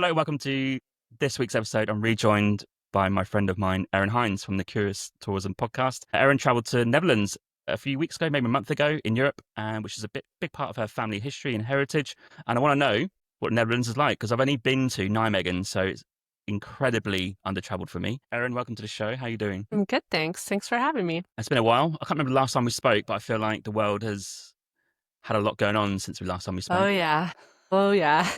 Hello, welcome to this week's episode. I'm rejoined by my friend of mine, Erin Hynes from the Curious Tourism podcast. Erin travelled to Netherlands a few weeks ago, maybe a month ago in Europe, which is a big part of her family history and heritage. And I want to know what Netherlands is like because I've only been to Nijmegen, so it's incredibly under-travelled for me. Erin, welcome to the show. How are you doing? I'm good, thanks. Thanks for having me. It's been a while. I can't remember the last time we spoke, but I feel like the world has had a lot going on since the last time we spoke. Oh yeah. Oh yeah.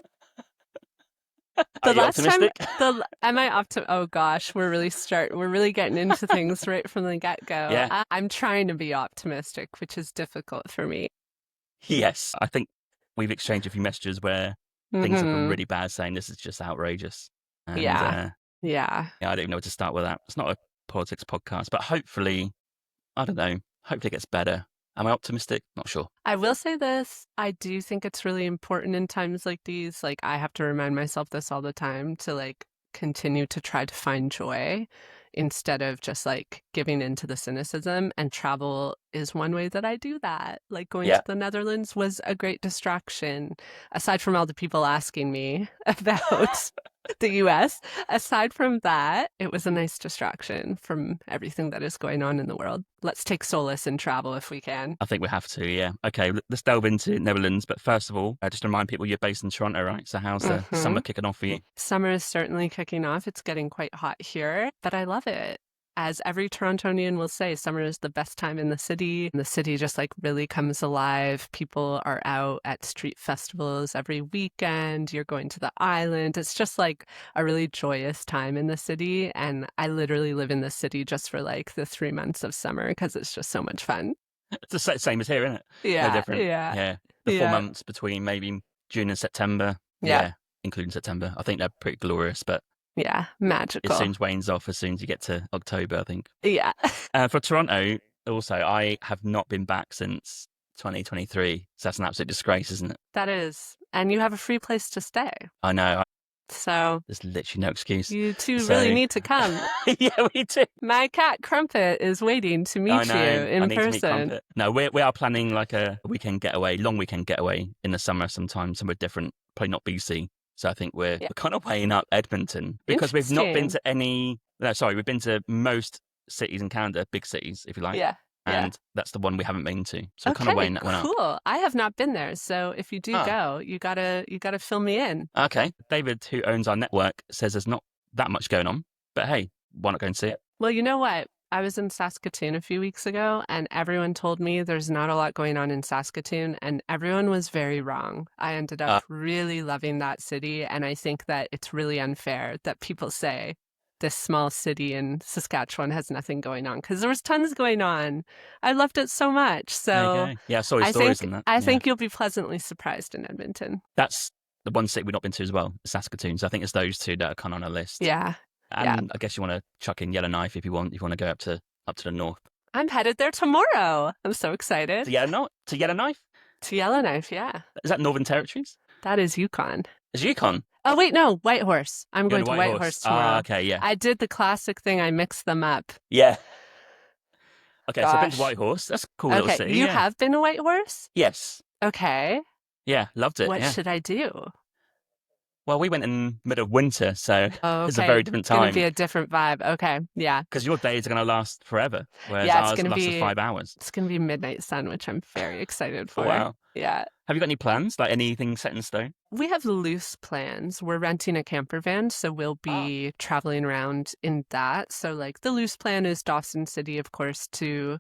Are you optimistic? Am I oh gosh, we're really getting into things right from the get-go. Yeah. I'm trying to be optimistic, which is difficult for me. Yes. I think we've exchanged a few messages where things have been really bad, saying this is just outrageous. And, Yeah. I don't even know where to start with that. It's not a politics podcast, but hopefully, I don't know, hopefully it gets better. Am I optimistic? Not sure. I will say this. I do think it's really important in times like these. Like, I have to remind myself this all the time to continue to try to find joy instead of just giving into the cynicism. And travel is one way that I do that. Like going to the Netherlands was a great distraction. Aside from all the people asking me about the US, aside from that, it was a nice distraction from everything that is going on in the world. Let's take solace in travel if we can. I think we have to, yeah. Okay, let's delve into Netherlands. But first of all, just to remind people, you're based in Toronto, right? So how's the summer kicking off for you? Summer is certainly kicking off. It's getting quite hot here, but I love it. As every Torontonian will say, summer is the best time in the city. The city just really comes alive. People are out at street festivals every weekend. You're going to the island. It's just a really joyous time in the city. And I literally live in the city just for the 3 months of summer because it's just so much fun. It's the same as here, isn't it? Yeah. No different. Yeah. The 4 months between maybe June and September. Yeah. Including September. I think they're pretty glorious, but yeah, magical. It soon wanes off as soon as you get to October, I think. Yeah. For Toronto, also, I have not been back since 2023. So that's an absolute disgrace, isn't it? That is. And you have a free place to stay. I know. So there's literally no excuse. You two really need to come. Yeah, we do. My cat Crumpet is waiting to meet you in person. No, we are planning a weekend getaway, long weekend getaway in the summer sometime, somewhere different, probably not BC. So I think we're kind of weighing up Edmonton because we've not been to we've been to most cities in Canada, big cities, if you like. Yeah. And that's the one we haven't been to. So we're kind of weighing that one up. Cool. I have not been there. So if you do go, you gotta fill me in. Okay. David, who owns our network, says there's not that much going on. But hey, why not go and see it? Well, you know what? I was in Saskatoon a few weeks ago, and everyone told me there's not a lot going on in Saskatoon, and everyone was very wrong. I ended up really loving that city, and I think that it's really unfair that people say this small city in Saskatchewan has nothing going on, because there was tons going on. I loved it so much. So yeah, I saw your stories in that. I think you'll be pleasantly surprised in Edmonton. That's the one city we've not been to as well, Saskatoon. So I think it's those two that are kind of on our list. Yeah. And I guess you want to chuck in Yellowknife if you want to go up to the north. I'm headed there tomorrow. I'm so excited. To Yellowknife? To Yellowknife, yeah. Is that Northern Territories? That is Yukon. Is Yukon? Oh, wait, no, Whitehorse. I'm going to Whitehorse tomorrow. Okay, yeah. I did the classic thing. I mixed them up. Yeah. Okay, so I've been to Whitehorse. That's a cool little city. You have been to Whitehorse? Yes. Okay. Yeah, loved it. What should I do? Well, we went in middle of winter, so it's a very different time. It's going to be a different vibe. Okay, yeah. Because your days are going to last forever, whereas ours lasts 5 hours. It's going to be midnight sun, which I'm very excited for. Wow. Yeah. Have you got any plans, anything set in stone? We have loose plans. We're renting a camper van, so we'll be traveling around in that. So the loose plan is Dawson City, of course, to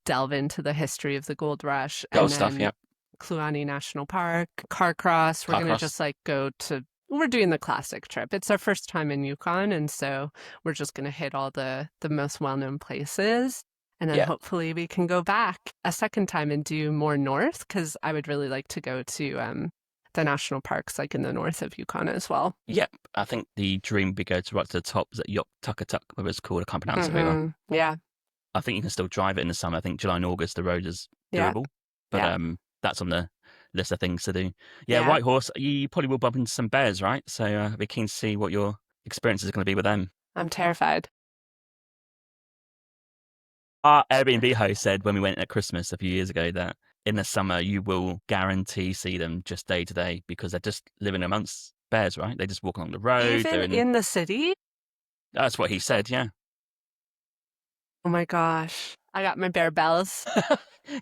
delve into the history of the gold rush. Kluane National Park, Carcross. We're going to just go to... We're doing the classic trip. It's our first time in Yukon, and so we're just going to hit all the most well-known places. And then hopefully we can go back a second time and do more north, because I would really like to go to the national parks in the north of Yukon as well. Yep. I think the dream would be go to right to the top. Is it Yoktukatuk, whatever it's called? I can't pronounce it very well. Yeah. I think you can still drive it in the summer. I think July and August, the road is doable. But that's on the list of things to do. Yeah, Whitehorse, you probably will bump into some bears, right? So I'd be keen to see what your experience is going to be with them. I'm terrified. Our Airbnb host said when we went at Christmas a few years ago that in the summer you will guarantee see them just day to day because they're just living amongst bears, right? They just walk along the road. Even in the city? That's what he said, yeah. Oh my gosh. I got my bear bells.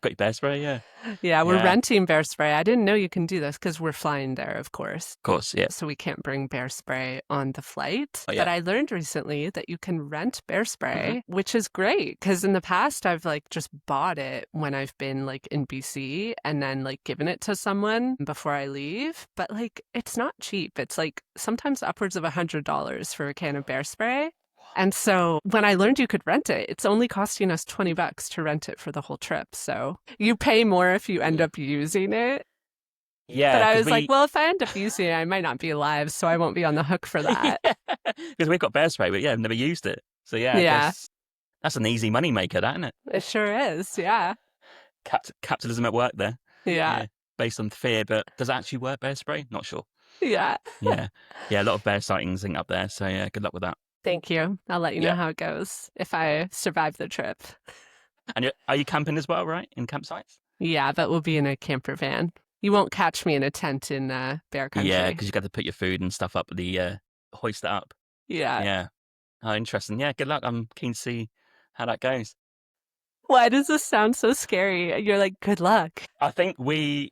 Got your bear spray, yeah. Yeah, we're Yeah. renting bear spray. I didn't know you can do this because we're flying there, of course. Of course, yeah. So we can't bring bear spray on the flight. Oh, yeah. But I learned recently that you can rent bear spray, which is great because in the past I've like just bought it when I've been like in BC and then like given it to someone before I leave. But like it's not cheap. It's like sometimes upwards of $100 for a can of bear spray. And so when I learned you could rent it, it's only costing us $20 to rent it for the whole trip. So you pay more if you end up using it. Yeah, But I 'cause was like, well, if I end up using it, I might not be alive, so I won't be on the hook for that. because we've got bear spray, but yeah, I've never used it. So yeah, I Yeah, guess that's an easy money maker, that, isn't it? it sure is. Yeah. Capitalism at work there. Yeah. Based on fear, but does it actually work, bear spray? Not sure. Yeah. Yeah, a lot of bear sightings up there. So yeah, good luck with that. Thank you. I'll let you know how it goes if I survive the trip. And are you camping as well, right? In campsites? Yeah, but we'll be in a camper van. You won't catch me in a tent in bear country. Yeah, because you got to put your food and stuff up the hoist it up. Yeah. Yeah. Oh, interesting. Yeah, good luck. I'm keen to see how that goes. Why does this sound so scary? You're like, good luck. I think we're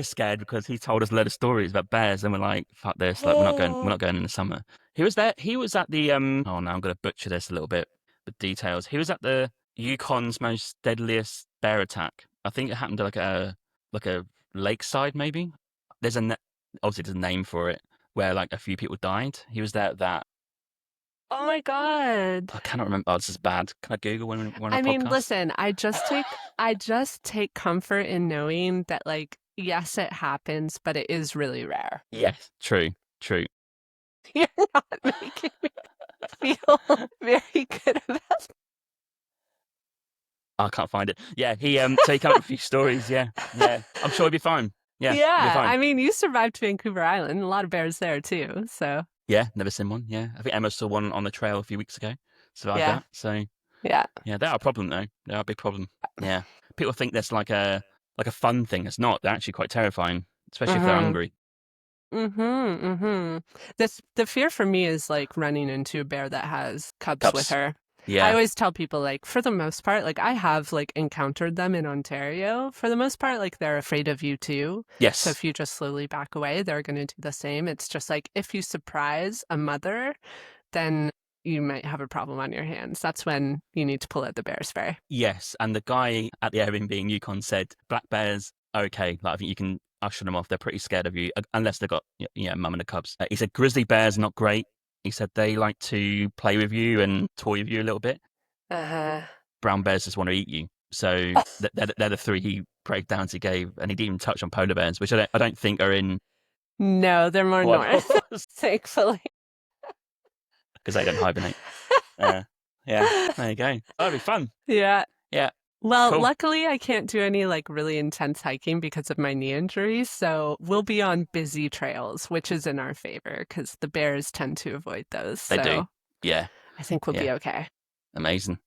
scared because he told us a load of stories about bears, and we're like, fuck this, like we're not going in the summer. He was there. He was at the oh no, I'm gonna butcher this a little bit, the details. He was at the Yukon's most deadliest bear attack. I think it happened at like a lakeside maybe. Obviously there's a name for it where like a few people died. He was there at that. Oh my God. I cannot remember. Oh, this is bad. Can I Google one on a I mean, podcast? listen, I just take comfort in knowing that like, yes, it happens, but it is really rare. Yes, true. You're not making me feel very good about it. I can't find it. Yeah, he so he came up with a few stories. Yeah. I'm sure he'll be fine. Yeah, he'll be fine. I mean, you survived Vancouver Island. A lot of bears there too. So Yeah, never seen one. Yeah, I think Emma saw one on the trail a few weeks ago. Survived that. So yeah, they're a problem though. They're a big problem. Yeah, people think that's like a fun thing. It's not. They're actually quite terrifying, especially if they're hungry. The fear for me is like running into a bear that has cubs with her. Yeah. I always tell people like for the most part, like I have like encountered them in Ontario. For the most part, like they're afraid of you too. Yes. So if you just slowly back away, they're going to do the same. It's just like if you surprise a mother, then you might have a problem on your hands. That's when you need to pull out the bear spray. Yes, and the guy at the Airbnb in Yukon said black bears okay. Like I think you can usher them off. They're pretty scared of you unless they've got mum and the cubs. He said grizzly bears not great. He said they like to play with you and toy with you a little bit. Brown bears just want to eat you. So they're the three he breakdowns he gave, and he didn't even touch on polar bears, which I don't think are in. No, they're more north, thankfully, because they don't hibernate. Yeah, there you go. That'd be fun. Yeah. Well, cool. Luckily I can't do any like really intense hiking because of my knee injury. So we'll be on busy trails, which is in our favor because the bears tend to avoid those. They do. Yeah. I think we'll be okay. Amazing.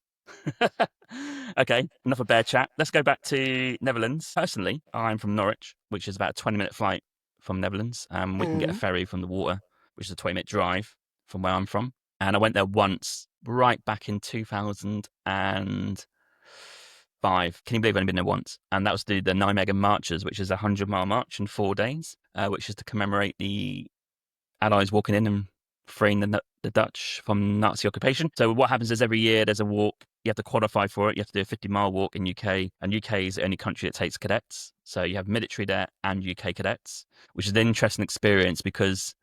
Okay, enough of bear chat. Let's go back to Netherlands. Personally, I'm from Norwich, which is about a 20-minute flight from Netherlands. We can get a ferry from the water, which is a 20-minute drive from where I'm from. And I went there once, right back in 2005. Can you believe I've only been there once? And that was to do the Nijmegen Marches, which is a 100-mile march in 4 days, which is to commemorate the Allies walking in and freeing the Dutch from Nazi occupation. So what happens is every year there's a walk. You have to qualify for it. You have to do a 50-mile walk in UK. And UK is the only country that takes cadets. So you have military there and UK cadets, which is an interesting experience because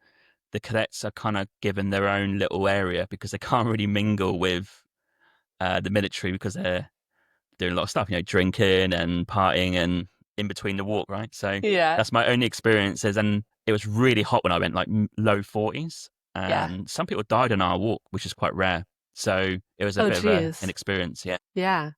the cadets are kind of given their own little area because they can't really mingle with the military because they're doing a lot of stuff, drinking and partying and in between the walk, right? So that's my only experiences. And it was really hot when I went, like low 40s. And some people died on our walk, which is quite rare. So it was a bit of an experience, Yeah.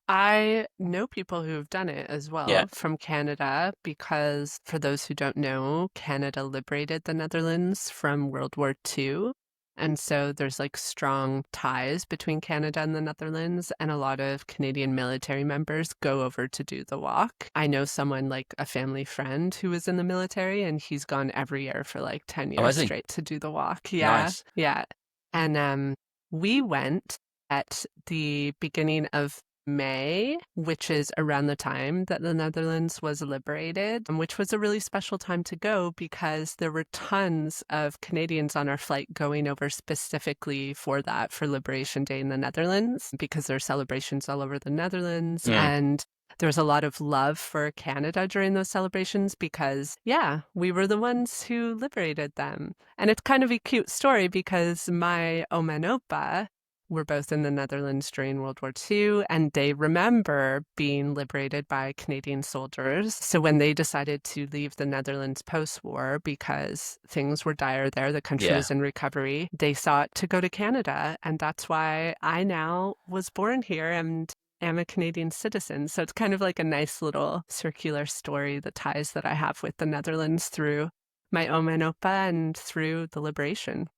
I know people who have done it as well from Canada because, for those who don't know, Canada liberated the Netherlands from World War II. And so there's like strong ties between Canada and the Netherlands, and a lot of Canadian military members go over to do the walk. I know someone, like a family friend who was in the military, and he's gone every year for like 10 Oh, years is he? straight to do the walk. Yeah. Nice. Yeah. And we went at the beginning of May, which is around the time that the Netherlands was liberated, which was a really special time to go because there were tons of Canadians on our flight going over specifically for that, for Liberation Day in the Netherlands, because there are celebrations all over the Netherlands. Mm. And there was a lot of love for Canada during those celebrations because, yeah, we were the ones who liberated them. And it's kind of a cute story because my Oma and Opa were both in the Netherlands during World War II, and they remember being liberated by Canadian soldiers. So when they decided to leave the Netherlands post-war because things were dire there, the country was in recovery, they sought to go to Canada. And that's why I now was born here and am a Canadian citizen. So it's kind of like a nice little circular story, the ties that I have with the Netherlands through my Oma and Opa and through the liberation.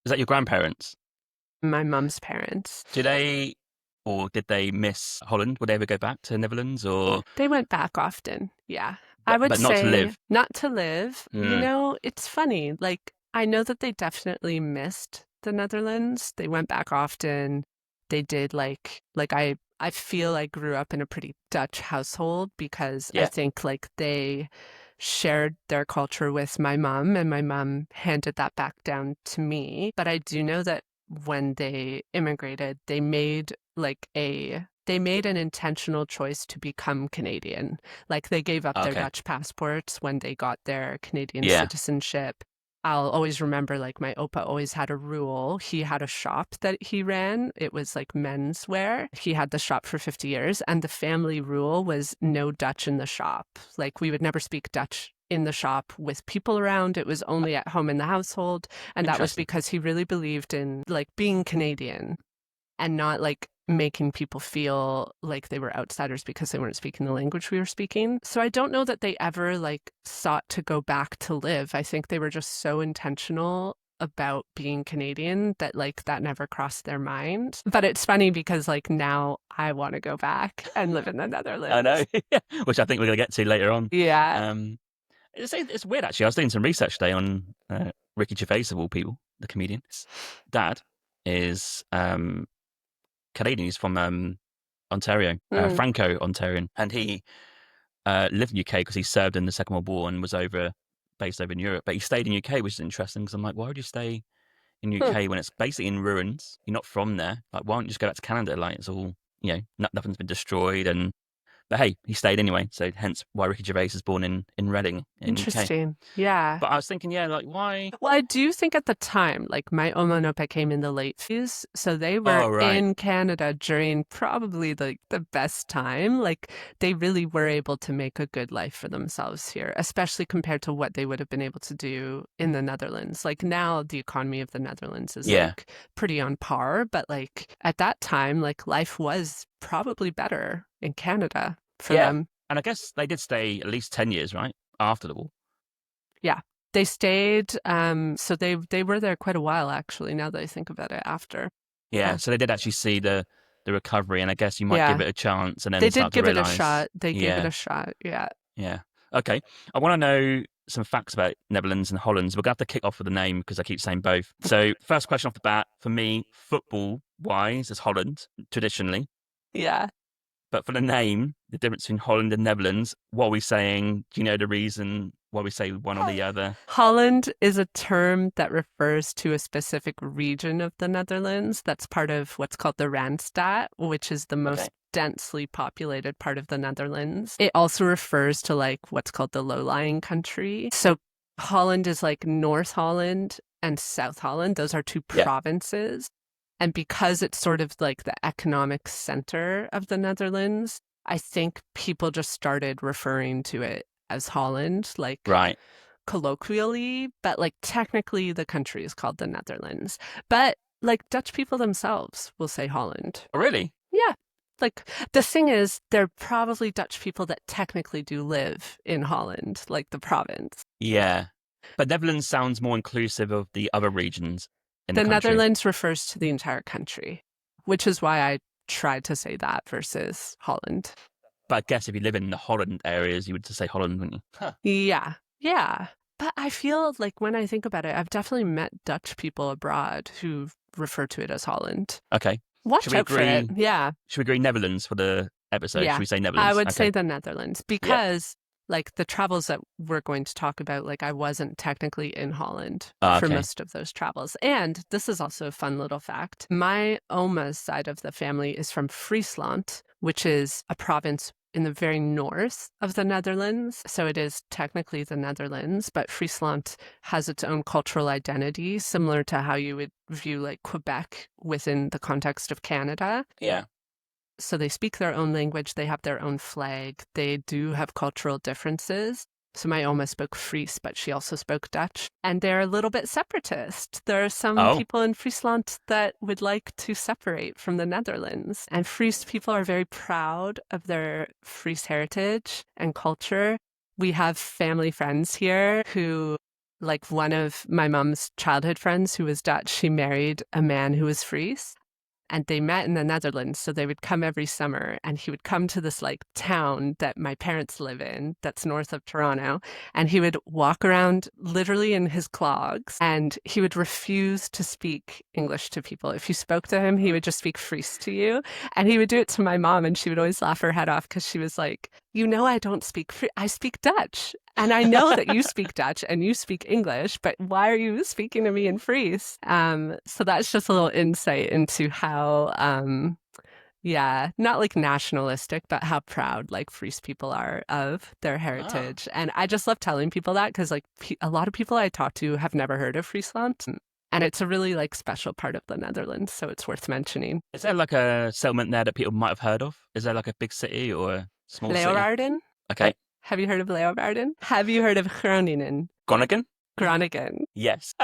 Is that your grandparents? My mum's parents. Did they miss Holland? Would they ever go back to the Netherlands or? They went back often. Yeah. I would But not to say live. not to live. You Mm. know, it's funny. Like, I know that they definitely missed the Netherlands. They went back often. They did I feel I grew up in a pretty Dutch household because I Yeah. think like they shared their culture with my mom and my mom handed that back down to me. But I do know that when they immigrated, they made an intentional choice to become Canadian. Like they gave up their Okay. Dutch passports when they got their Canadian Yeah. citizenship. I'll always remember like my Opa always had a rule. He had a shop that he ran. It was like menswear. He had the shop for 50 years and the family rule was no Dutch in the shop. Like we would never speak Dutch in the shop with people around. It was only at home in the household. And that was Interesting. because he really believed in like being Canadian and not like making people feel like they were outsiders because they weren't speaking the language we were speaking. So I don't know that they ever like sought to go back to live. I think they were just so intentional about being Canadian that like that never crossed their mind. But it's funny because like now I want to go back and live in the Netherlands. I know. Which I think we're going to get to later on. Yeah. It's weird actually. I was doing some research today on Ricky Gervais of all people, the comedian. His dad is Canadian. He's from Ontario, Franco-Ontarian, and he lived in the UK because he served in the Second World War and was based over in Europe. But he stayed in UK, which is interesting because I'm like, why would you stay in UK when it's basically in ruins? You're not from there. Like, why don't you just go back to Canada? Like, it's all nothing's been destroyed. But hey, he stayed anyway. So hence why Ricky Gervais is born in Reading in UK. Interesting. Yeah. But I was thinking, like, why? Well, I do think at the time, like my Oma and Opa came in the late 50s, so they were Oh, right. in Canada during probably the best time. Like they really were able to make a good life for themselves here, especially compared to what they would have been able to do in the Netherlands. Like now the economy of the Netherlands is like pretty on par, but like at that time, like life was probably better in Canada for them. And I guess they did stay at least 10 years, right? After the war. Yeah. They stayed, so they were there quite a while, actually, now that I think about it after. Yeah, so they did actually see the recovery, and I guess you might give it a chance and then They start did give to it a realise. shot. They gave it a shot, yeah. Yeah. Okay. I want to know some facts about Netherlands and Holland. We're going to have to kick off with the name because I keep saying both. So first question off the bat, for me, football-wise, is Holland, traditionally. Yeah. But for the name, the difference between Holland and Netherlands, what are we saying? Do you know the reason why we say one or the other? Holland is a term that refers to a specific region of the Netherlands that's part of what's called the Randstad, which is the most densely populated part of the Netherlands. It also refers to like what's called the low-lying country. So Holland is like North Holland and South Holland. Those are two provinces. And because it's sort of like the economic center of the Netherlands, I think people just started referring to it as Holland, like colloquially, but like technically the country is called the Netherlands. But like Dutch people themselves will say Holland. Oh, really? Yeah. Like the thing is, there are probably Dutch people that technically do live in Holland, like the province. Yeah. But Netherlands sounds more inclusive of the other regions in the The country. Netherlands refers to the entire country, which is why I tried to say that versus Holland. But I guess if you live in the Holland areas, you would just say Holland, wouldn't you? Huh. Yeah, yeah. But I feel like when I think about it, I've definitely met Dutch people abroad who refer to it as Holland. Okay. Watch out for it. Yeah. Should we agree Netherlands for the episode? Should Yeah. we say I Netherlands? would say Okay. the Netherlands Yeah. because like the travels that we're going to talk about, like I wasn't technically in Holland for Okay. most of those travels. And this is also a fun little fact. My Oma's side of the family is from Friesland, which is a province in the very north of the Netherlands. So it is technically the Netherlands, but Friesland has its own cultural identity, similar to how you would view like Quebec within the context of Canada. Yeah. So they speak their own language, they have their own flag, they do have cultural differences. So my Oma spoke Fries, but she also spoke Dutch. And they're a little bit separatist. There are some people in Friesland that would like to separate from the Netherlands. And Fries people are very proud of their Fries heritage and culture. We have family friends here who, like one of my mom's childhood friends who was Dutch, she married a man who was Fries. And they met in the Netherlands, so they would come every summer, and he would come to this like town that my parents live in that's north of Toronto, and he would walk around literally in his clogs, and he would refuse to speak English to people. If you spoke to him, he would just speak Fries to you, and he would do it to my mom, and she would always laugh her head off because she was like, you know, I don't speak I speak Dutch. And I know that you speak Dutch and you speak English, but why are you speaking to me in Fries? So that's just a little insight into how, not like nationalistic, but how proud like Fries people are of their heritage. And I just love telling people that because like a lot of people I talk to have never heard of Friesland. And it's a really like special part of the Netherlands, so it's worth mentioning. Is there like a settlement there that people might have heard of? Is there like a big city or a small city? Leeuwarden? Okay. Have you heard of Leeuwarden? Have you heard of Groningen? Groningen? Groningen. Yes.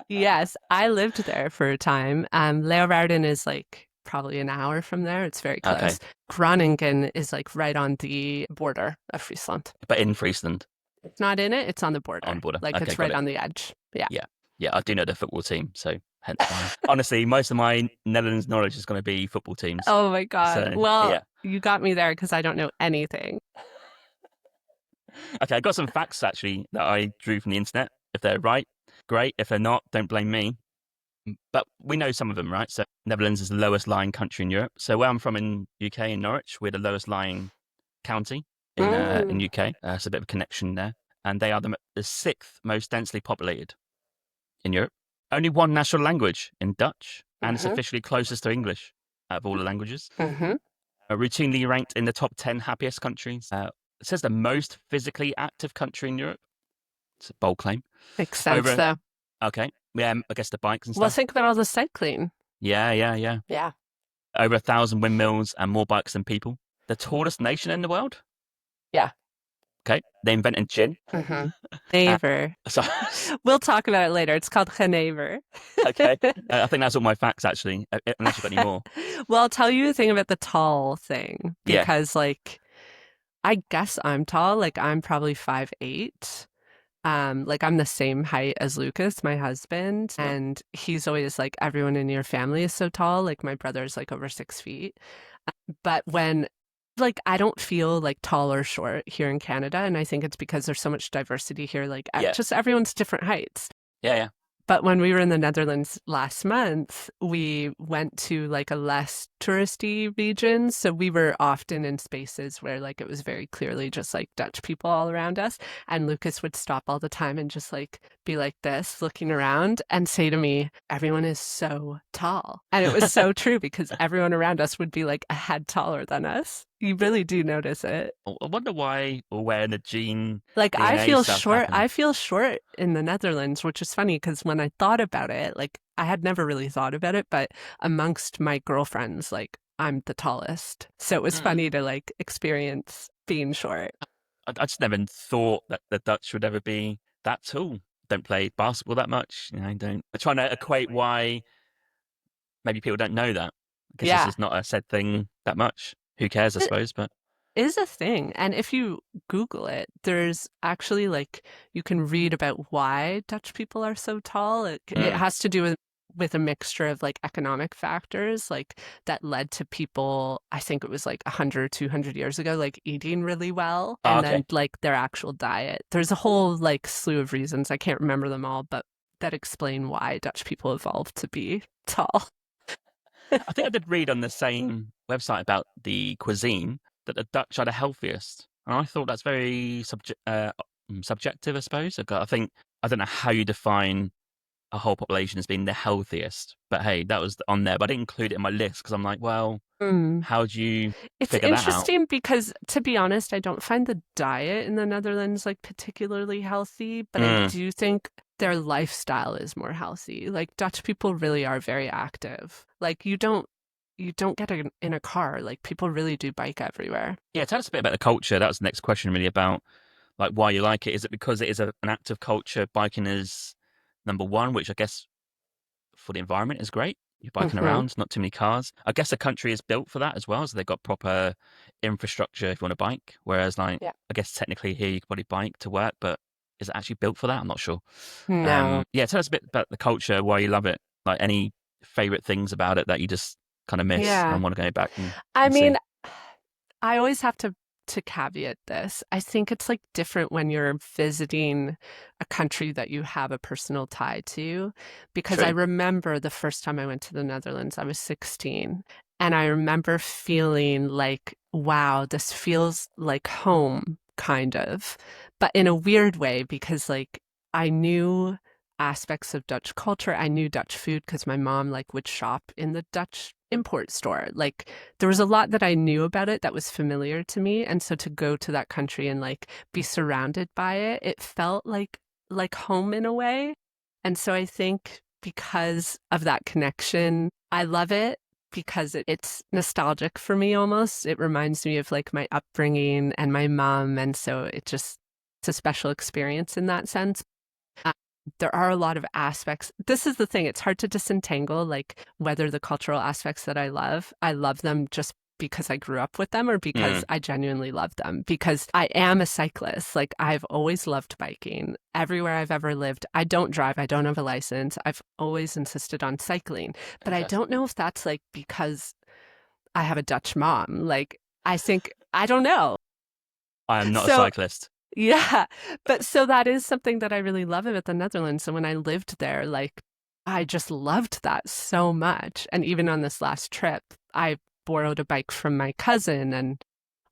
Yes, I lived there for a time. Leeuwarden is like probably an hour from there. It's very close. Okay. Groningen is like right on the border of Friesland. But in Friesland? It's not in it, it's on the border. On border. Like Okay, it's got right it. on the edge. Yeah. Yeah, I do know the football team, so hence why. Honestly, most of my Netherlands knowledge is going to be football teams. Oh my God. So, well, yeah. You got me there because I don't know anything. Okay, I got some facts actually that I drew from the internet. If they're right, great. If they're not, don't blame me. But we know some of them, right? So Netherlands is the lowest lying country in Europe. So where I'm from in UK, in Norwich, we're the lowest lying county in UK. So a bit of a connection there. And they are the sixth most densely populated in Europe. Only one national language in Dutch, and it's officially closest to English out of all the languages. Routinely ranked in the top 10 happiest countries. It says the most physically active country in Europe. It's a bold claim. Makes sense, though. Okay. Yeah, I guess the bikes and stuff. Well, think about all the cycling. Yeah. Yeah. Over 1,000 windmills and more bikes than people. The tallest nation in the world? Yeah. Okay. They invented gin. Genever. Sorry. We'll talk about it later. It's called Genever. Okay. I think that's all my facts, actually, unless you've got any more. Well, I'll tell you the thing about the tall thing. Because, like, I guess I'm tall. Like, I'm probably 5'8". Like I'm the same height as Lucas, my husband, and he's always like, everyone in your family is so tall. Like my brother's like over 6 feet. But when like I don't feel like tall or short here in Canada, and I think it's because there's so much diversity here. Like just everyone's different heights. Yeah. But when we were in the Netherlands last month, we went to like a less touristy region. So we were often in spaces where like it was very clearly just like Dutch people all around us. And Lucas would stop all the time and just like be like this, looking around and say to me, everyone is so tall. And it was so true because everyone around us would be like a head taller than us. You really do notice it. I wonder why or where the gene. Like DNA I feel stuff short. happened. I feel short in the Netherlands, which is funny because when I thought about it, like I had never really thought about it, but amongst my girlfriends, like I'm the tallest. So it was funny to like experience being short. I just never thought that the Dutch would ever be that tall. Don't play basketball that much. Don't. I'm trying to equate why maybe people don't know that. Because this is not a said thing that much. Who cares, I suppose, but is a thing. And if you Google it, there's actually like you can read about why Dutch people are so tall. It has to do with with a mixture of like economic factors, like that led to people, I think it was like 100, 200 years ago, like eating really well, Oh, and okay. then like their actual diet. There's a whole like slew of reasons. I can't remember them all, but that explain why Dutch people evolved to be tall. I think I did read on the same website about the cuisine that the Dutch are the healthiest, and I thought that's very subjective, I suppose. I think I don't know how you define a whole population as being the healthiest, but hey, that was on there. But I didn't include it in my list because I'm like, well, Mm. how do you It's figure that out? interesting because, to be honest, I don't find the diet in the Netherlands like particularly healthy, but I Mm. do think their lifestyle is more healthy. Like Dutch people really are very active. Like you don't get in a car. Like people really do bike everywhere. Yeah, tell us a bit about the culture. That was the next question, really, about like why you like it. Is it because it is an active culture? Biking is number one, which I guess for the environment is great. You're biking Hmm. around, not too many cars. I guess the country is built for that as well. So they've got proper infrastructure if you want to bike. Whereas, like, Yeah. I guess technically here you could probably bike to work, but is it actually built for that? I'm not sure. No. Yeah, tell us a bit about the culture, why you love it. Like, any favorite things about it that you just kind of miss Yeah. and want to go back I and mean, see. I always have to caveat this. I think it's like different when you're visiting a country that you have a personal tie to, because I True. remember the first time I went to the Netherlands, I was 16, and I remember feeling like, wow, this feels like home, kind of, but in a weird way because like I knew aspects of Dutch culture. I knew Dutch food because my mom like would shop in the Dutch import store. Like there was a lot that I knew about it that was familiar to me. And so to go to that country and like be surrounded by it, it felt like home in a way. And so I think because of that connection, I love it because it's nostalgic for me almost. It reminds me of like my upbringing and my mom. And so it's a special experience in that sense. Uh, there are a lot of aspects. This is the thing, it's hard to disentangle like whether the cultural aspects that I love them just because I grew up with them or because Mm, I genuinely love them. Because I am a cyclist. Like I've always loved biking. Everywhere I've ever lived, I don't drive, I don't have a license. I've always insisted on cycling. But I interesting. don't know if that's like because I have a Dutch mom. Like I think, I don't know. I am not a So cyclist. yeah, but so that is something that I really love about the Netherlands. And when I lived there, like I just loved that so much. And even on this last trip, I borrowed a bike from my cousin and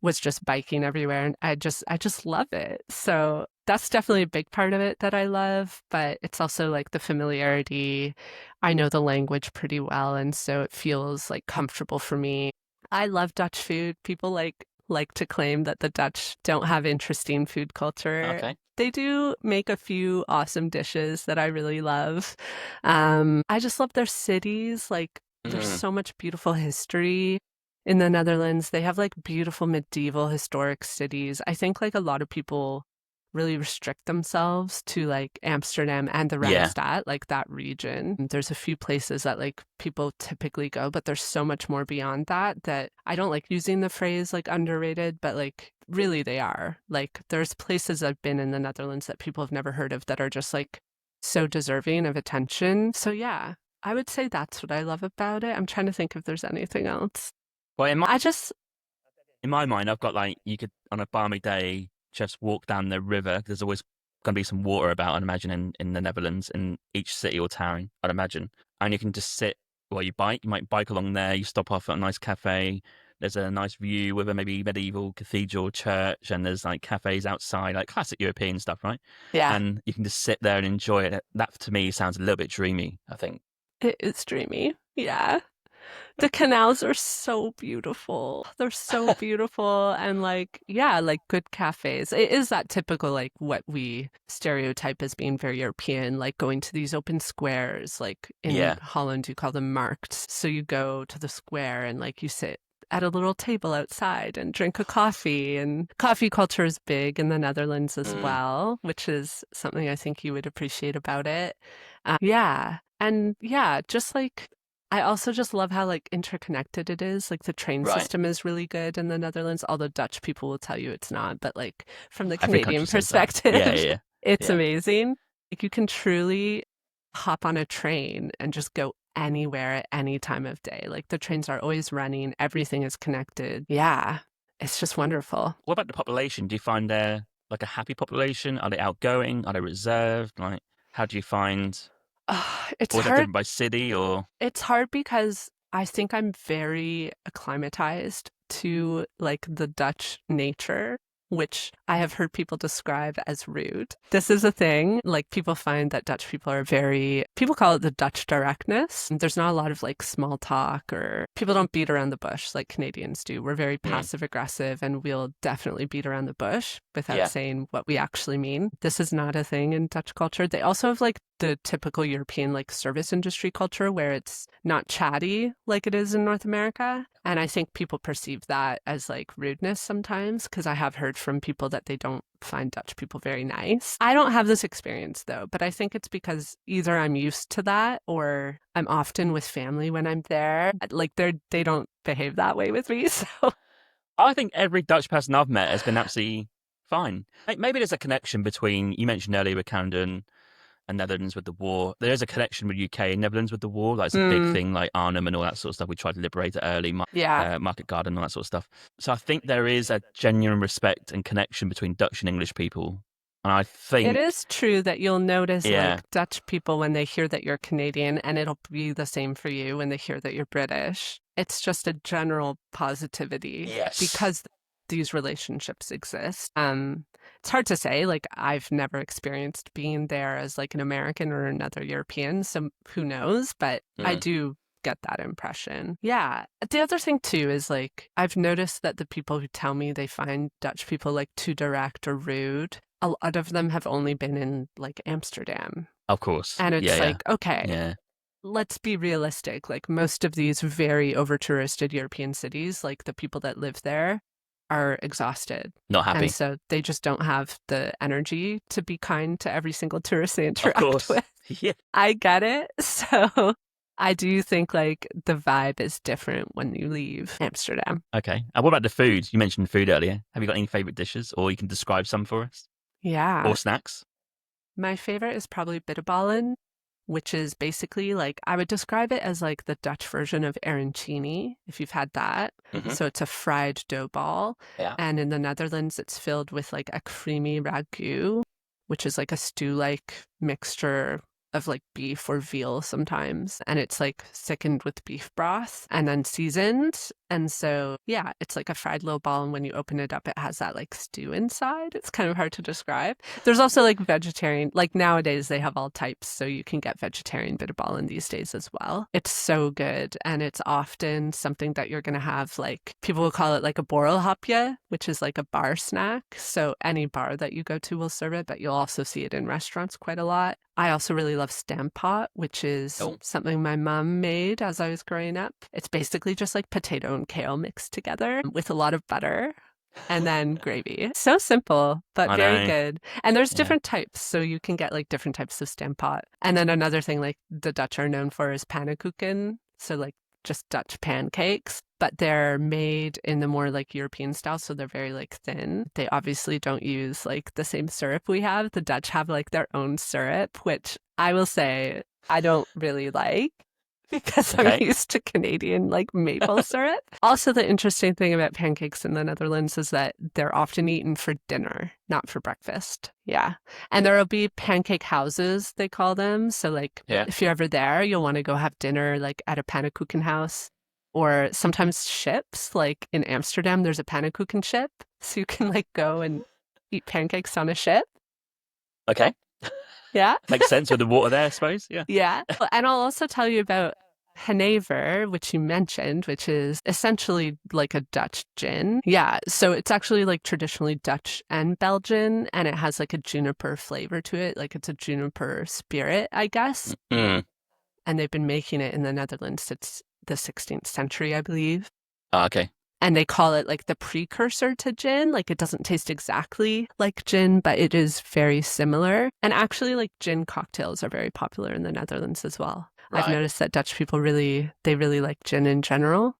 was just biking everywhere. And I just love it. So that's definitely a big part of it that I love. But it's also like the familiarity. I know the language pretty well. And so it feels like comfortable for me. I love Dutch food. People like to claim that the Dutch don't have interesting food culture. Okay. They do make a few awesome dishes that I really love. I just love their cities. Like, there's Mm, so much beautiful history in the Netherlands. They have like beautiful medieval historic cities. I think like a lot of people really restrict themselves to like Amsterdam and the yeah. Randstad, like that region. There's a few places that like people typically go, but there's so much more beyond that that I don't like using the phrase like underrated, but like really they are. Like there's places I've been in the Netherlands that people have never heard of that are just like so deserving of attention. So yeah, I would say that's what I love about it. I'm trying to think if there's anything else. Well, I just, in my mind, I've got like you could on a balmy day just walk down the river. There's always going to be some water about, I'd imagine, in the Netherlands, in each city or town, I'd imagine. And you can just sit while you bike. You might bike along there. You stop off at a nice cafe. There's a nice view with a maybe medieval cathedral church, and there's like cafes outside, like classic European stuff, right? yeah, And you can just sit there and enjoy it. That to me sounds a little bit dreamy, I think. it is dreamy. Yeah. The canals are so beautiful. They're so beautiful. And like, yeah, like good cafes. It is that typical, like what we stereotype as being very European, like going to these open squares. Like in Yeah. Holland, you call them markts. So you go to the square and like you sit at a little table outside and drink a coffee. And coffee culture is big in the Netherlands as Mm, well, which is something I think you would appreciate about it. Yeah. And yeah, just like I also just love how like interconnected it is. Like the train right. system is really good in the Netherlands, although Dutch people will tell you it's not. But like from the Every country Canadian says that. Yeah, perspective, yeah, it's yeah. amazing. Like you can truly hop on a train and just go anywhere at any time of day. Like the trains are always running, everything is connected. Yeah, it's just wonderful. What about the population? Do you find they're like a happy population? Are they outgoing? Are they reserved? Like, how do you find? It's Or is that hard. different by city? Or It's hard because I think I'm very acclimatized to like the Dutch nature, which I have heard people describe as rude. This is a thing. Like people find that Dutch people are people call it the Dutch directness. There's not a lot of like small talk or people don't beat around the bush like Canadians do. We're very passive aggressive and we'll definitely beat around the bush without saying what we actually mean. This is not a thing in Dutch culture. They also have like the typical European like service industry culture where it's not chatty like it is in North America. And I think people perceive that as like rudeness sometimes because I have heard from people that they don't find Dutch people very nice. I don't have this experience though, but I think it's because either I'm used to that or I'm often with family when I'm there. Like they don't behave that way with me. So I think every Dutch person I've met has been absolutely fine. Maybe there's a connection between, you mentioned earlier with Canada and Netherlands with the war. There is a connection with UK and Netherlands with the war. Like it's a big thing, like Arnhem and all that sort of stuff. We tried to liberate it early, Market Garden and all that sort of stuff. So I think there is a genuine respect and connection between Dutch and English people. And I think it is true that you'll notice like Dutch people when they hear that you're Canadian, and it'll be the same for you when they hear that you're British. It's just a general positivity because these relationships exist. It's hard to say. Like I've never experienced being there as like an American or another European, so who knows? But I do get that impression. Yeah. The other thing too is like I've noticed that the people who tell me they find Dutch people like too direct or rude, a lot of them have only been in like Amsterdam. of course. And it's like, okay, let's be realistic. Like most of these very over touristed European cities, like the people that live there are exhausted. Not happy. And so they just don't have the energy to be kind to every single tourist they interact with. Yeah. I get it. So I do think like the vibe is different when you leave Amsterdam. Okay. And what about the food? You mentioned food earlier. Have you got any favorite dishes, or you can describe some for us? Yeah. Or snacks? My favorite is probably bitterballen, which is basically like, I would describe it as like the Dutch version of arancini, if you've had that. So it's a fried dough ball. Yeah. And in the Netherlands, it's filled with like a creamy ragu, which is like a stew-like mixture of like beef or veal sometimes. And it's like thickened with beef broth and then seasoned. And so, yeah, it's like a fried little ball. And when you open it up, it has that like stew inside. It's kind of hard to describe. There's also like vegetarian, like nowadays they have all types. So you can get vegetarian bitterballen these days as well. It's so good. And it's often something that you're going to have like, people will call it like a borrelhapje, which is like a bar snack. So any bar that you go to will serve it, but you'll also see it in restaurants quite a lot. I also really love stamppot, which is something my mom made as I was growing up. It's basically just like potato and kale mixed together with a lot of butter and then gravy. So simple, but very good. And there's different types, so you can get like different types of stamppot. And then another thing like the Dutch are known for is pannenkoeken, so like just Dutch pancakes, but they're made in the more like European style, so they're very like thin. They obviously don't use like the same syrup we have. The Dutch have like their own syrup, which I will say I don't really like because I'm used to Canadian like maple syrup. Also, the interesting thing about pancakes in the Netherlands is that they're often eaten for dinner, not for breakfast. Yeah. And there will be pancake houses, they call them. So like if you're ever there, you'll want to go have dinner like at a pannenkoeken house. Or sometimes ships, like in Amsterdam, there's a pannenkoeken ship. So you can like go and eat pancakes on a ship. Okay. Yeah. Makes sense with the water there, I suppose. Yeah. Yeah. And I'll also tell you about Genever, which you mentioned, which is essentially like a Dutch gin. Yeah. So it's actually like traditionally Dutch and Belgian, and it has like a juniper flavor to it. Like it's a juniper spirit, I guess. And they've been making it in the Netherlands since the 16th century, I believe. Oh, okay. And they call it like the precursor to gin. Like it doesn't taste exactly like gin, but it is very similar. And actually like gin cocktails are very popular in the Netherlands as well. Right. I've noticed that Dutch people really like gin in general.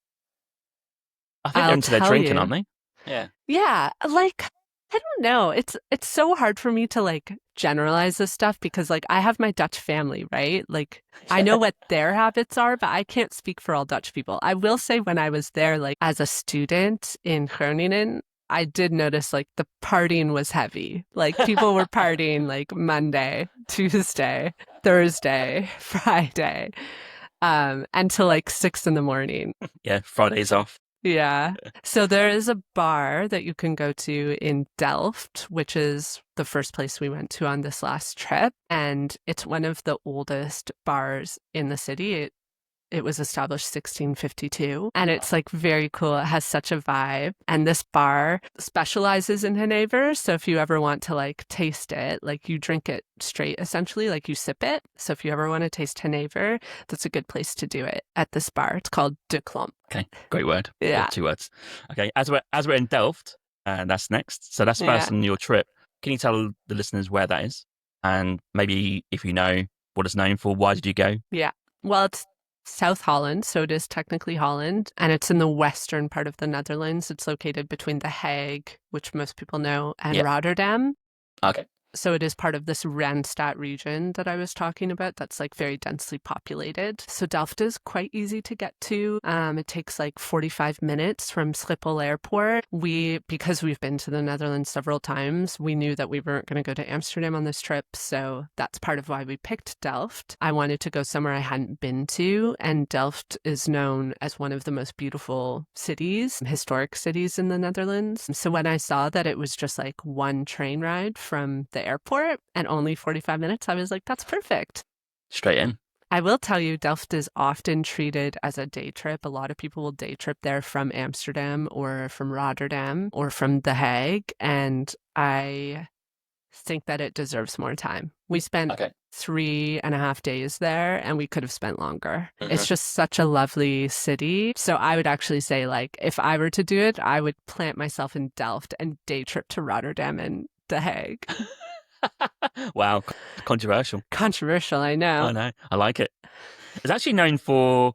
I think they're into their drinking, aren't they? Yeah. Yeah. Like, I don't know. It's so hard for me to like generalize this stuff because like I have my Dutch family, right? Like I know what their habits are, but I can't speak for all Dutch people. I will say when I was there, like as a student in Groningen, I did notice like the partying was heavy. Like people were partying like Monday, Tuesday, Thursday, Friday, until like 6 in the morning. Yeah, Fridays off. Yeah. So there is a bar that you can go to in Delft, which is the first place we went to on this last trip. And it's one of the oldest bars in the city. It was established 1652 and it's like very cool. It has such a vibe. And this bar specializes in Genever. So if you ever want to like taste it, like you drink it straight essentially, like you sip it. So if you ever want to taste Genever, that's a good place to do it at this bar. It's called De Klomp. Okay, great word. Yeah. 2 words. Okay, as we're in Delft, that's next. So that's first on your trip. Can you tell the listeners where that is? And maybe if you know what it's known for, why did you go? Yeah. Well, it's South Holland, so it is technically Holland, and it's in the western part of the Netherlands. It's located between The Hague, which most people know, and Rotterdam. Okay. So it is part of this Randstad region that I was talking about that's like very densely populated. So Delft is quite easy to get to. It takes like 45 minutes from Schiphol Airport. Because we've been to the Netherlands several times, we knew that we weren't going to go to Amsterdam on this trip. So that's part of why we picked Delft. I wanted to go somewhere I hadn't been to. And Delft is known as one of the most beautiful cities, historic cities in the Netherlands. So when I saw that it was just like one train ride from the airport and only 45 minutes, I was like, that's perfect. Straight in. I will tell you, Delft is often treated as a day trip. A lot of people will day trip there from Amsterdam or from Rotterdam or from The Hague. And I think that it deserves more time. We spent 3.5 days there and we could have spent longer. It's just such a lovely city. So I would actually say, like, if I were to do it, I would plant myself in Delft and day trip to Rotterdam and The Hague. Wow, controversial. Controversial, I know. I know. I like it. It's actually known for,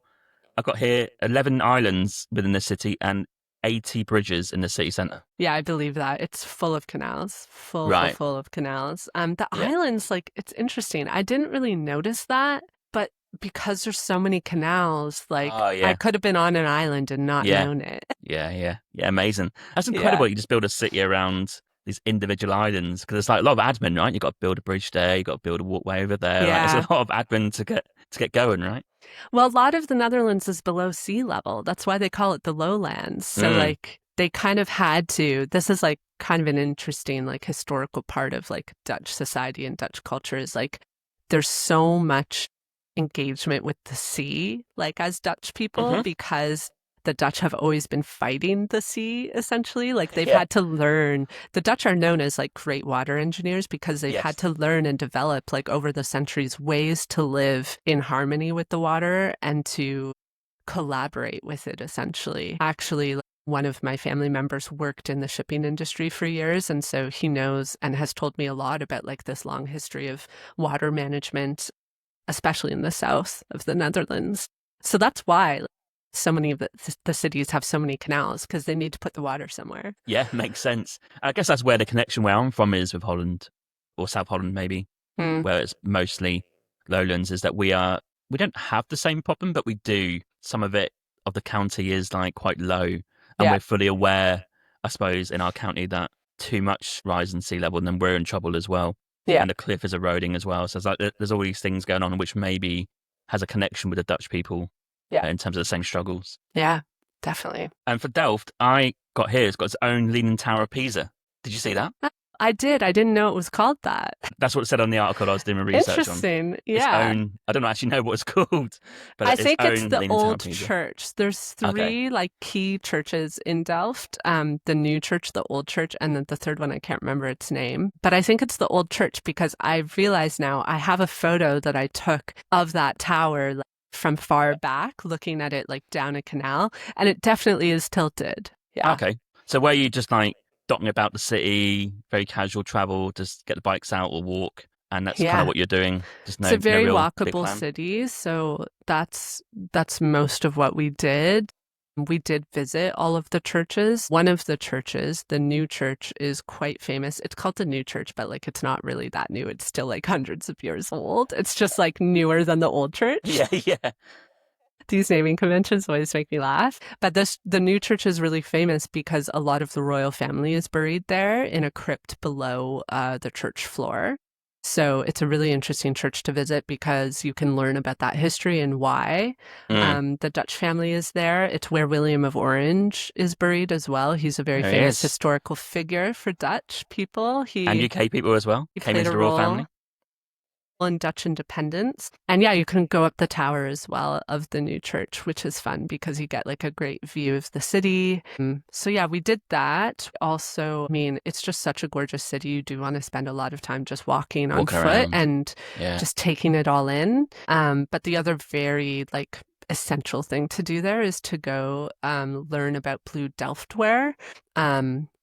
I've got here, 11 islands within the city and 80 bridges in the city centre. Yeah, I believe that. It's full of canals. Full of canals. The islands, like, it's interesting. I didn't really notice that, but because there's so many canals, like, I could have been on an island and not known it. Yeah, amazing. That's incredible. You just build a city around these individual islands, because it's like a lot of admin, right? You've got to build a bridge there, you've got to build a walkway over there. Yeah. Like, there's a lot of admin to get going, right? Well, a lot of the Netherlands is below sea level. That's why they call it the lowlands. So like they kind of had to, this is like kind of an interesting like historical part of like Dutch society and Dutch culture is like there's so much engagement with the sea, like as Dutch people, because the Dutch have always been fighting the sea, essentially. Like they've had to learn. The Dutch are known as like great water engineers because they've had to learn and develop like over the centuries ways to live in harmony with the water and to collaborate with it, essentially. Actually, one of my family members worked in the shipping industry for years. And so he knows and has told me a lot about like this long history of water management, especially in the south of the Netherlands. So that's why so many of the cities have so many canals, because they need to put the water somewhere. Yeah, makes sense. I guess that's where the connection where I'm from is with Holland, or South Holland maybe, where it's mostly lowlands, is that we don't have the same problem, but we do. Some of the county is like quite low, and we're fully aware, I suppose, in our county that too much rise in sea level and then we're in trouble as well. Yeah. And the cliff is eroding as well. So it's like there's all these things going on which maybe has a connection with the Dutch people. Yeah. In terms of the same struggles. Yeah, definitely. And for Delft, I got here, it's got its own Leaning Tower of Pisa. Did you see that? I did. I didn't know it was called that. That's what it said on the article I was doing my research on. Interesting. Yeah. I don't actually know what it's called. But I think it's the old church. There's three like key churches in Delft. The new church, the old church, and then the third one, I can't remember its name. But I think it's the old church because I realize now I have a photo that I took of that tower from far back, looking at it like down a canal, and it definitely is tilted. Yeah. Okay. So were you just like dotting about the city, very casual travel, just get the bikes out or walk, and that's kind of what you're doing? Just it's a very walkable city, so that's most of what we did. We did visit all of the churches. One of the churches, the new church, is quite famous. It's called the new church, but like it's not really that new. It's still like hundreds of years old. It's just like newer than the old church. Yeah. These naming conventions always make me laugh. But the new church is really famous because a lot of the royal family is buried there in a crypt below the church floor. So it's a really interesting church to visit because you can learn about that history and why. The Dutch family is there. It's where William of Orange is buried as well. He's a very There he famous is. historical figure for Dutch people. And UK people as well. He Came played into a the royal role family. in Dutch independence. And yeah, you can go up the tower as well of the new church, which is fun because you get like a great view of the city. So yeah, we did that. Also, I mean, it's just such a gorgeous city. You do want to spend a lot of time just walking on foot around. and Yeah. just taking it all in. But the other very like essential thing to do there is to go learn about blue Delftware,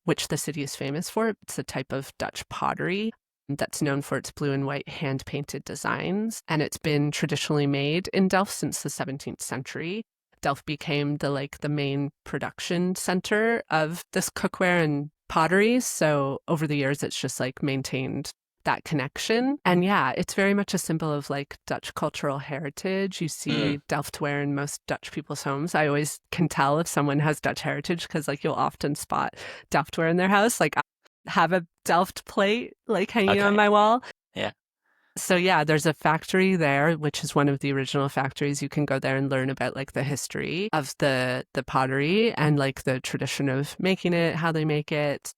which the city is famous for. It's a type of Dutch pottery that's known for its blue and white hand-painted designs, and it's been traditionally made in Delft since the 17th century. Delft became the main production center of this cookware and pottery, so over the years it's just like maintained that connection. And yeah, it's very much a symbol of like Dutch cultural heritage. You see Delftware in most Dutch people's homes. I always can tell if someone has Dutch heritage because like you'll often spot Delftware in their house. Like have a Delft plate like hanging on my wall. Yeah. So yeah, there's a factory there, which is one of the original factories. You can go there and learn about like the history of the pottery and like the tradition of making it, how they make it,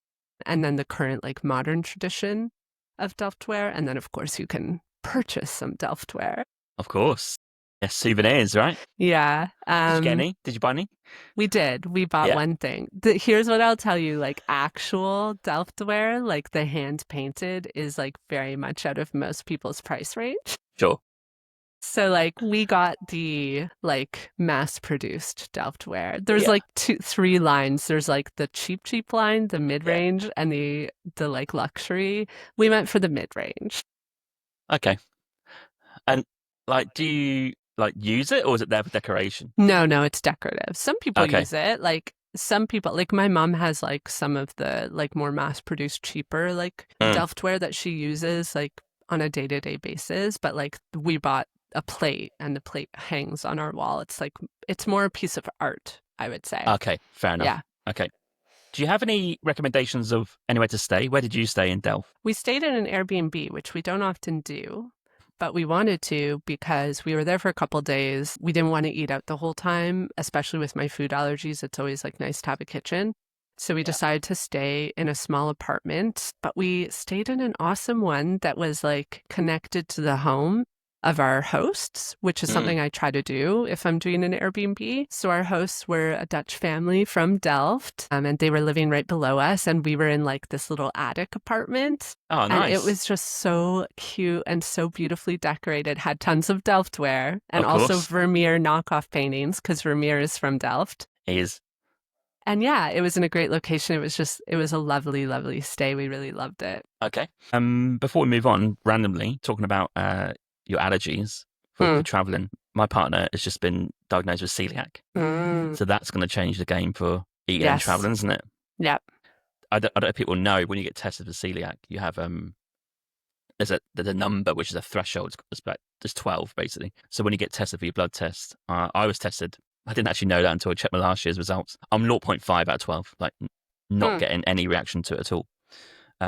and then the current like modern tradition of Delftware. And then of course you can purchase some Delftware. Of course. Yeah, souvenirs, right? Yeah. Did you get any? Did you buy any? We did. We bought one thing. Here's what I'll tell you, like actual Delftware, like the hand painted is like very much out of most people's price range. Sure. So like we got the like mass produced Delftware. There's like three lines. There's like the cheap line, the mid range, and the like luxury. We went for the mid range. Okay. And like, do you like use it, or is it there for decoration? No, it's decorative. Some people use it. Like some people, like my mom has like some of the like more mass produced, cheaper like Delftware that she uses like on a day-to-day basis. But like we bought a plate and the plate hangs on our wall. It's like it's more a piece of art, I would say. Okay, fair enough. Yeah. Okay. Do you have any recommendations of anywhere to stay? Where did you stay in Delft? We stayed in an Airbnb, which we don't often do. But we wanted to because we were there for a couple days. We didn't want to eat out the whole time, especially with my food allergies. It's always like nice to have a kitchen. So we decided to stay in a small apartment, but we stayed in an awesome one that was like connected to the home of our hosts, which is something I try to do if I'm doing an Airbnb. So our hosts were a Dutch family from Delft, and they were living right below us, and we were in like this little attic apartment. Oh, nice. And it was just so cute and so beautifully decorated. Had tons of Delftware and also Vermeer knockoff paintings because Vermeer is from Delft. He is. And yeah, it was in a great location. It was a lovely, lovely stay. We really loved it. Okay. Before we move on, randomly talking about your allergies for traveling. My partner has just been diagnosed with celiac. So that's going to change the game for eating and traveling, isn't it? Yep. I don't know if people know, when you get tested for celiac, you have there's a number which is a threshold. There's 12 basically. So when you get tested for your blood test, I was tested. I didn't actually know that until I checked my last year's results. I'm 0.5 out of 12, like not getting any reaction to it at all,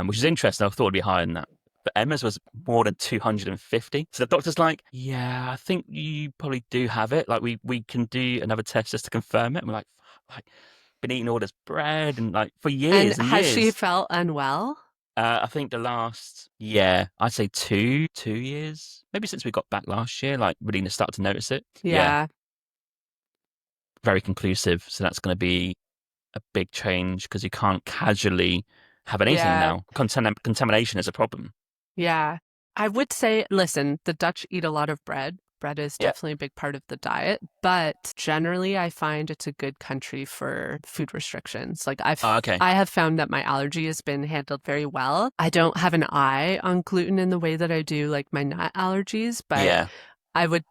which is interesting. I thought it'd be higher than that. But Emma's was more than 250. So the doctor's like, yeah, I think you probably do have it. Like we can do another test just to confirm it. And we're like, been eating all this bread and like for years and has years. she felt unwell? I think the last, I'd say two years, maybe since we got back last year, like really start to notice it. Yeah. Very conclusive. So that's going to be a big change because you can't casually have anything now. Contamination is a problem. Yeah. I would say, listen, the Dutch eat a lot of bread. Bread is definitely a big part of the diet, but generally I find it's a good country for food restrictions. Like I have found that my allergy has been handled very well. I don't have an eye on gluten in the way that I do like my nut allergies, but I would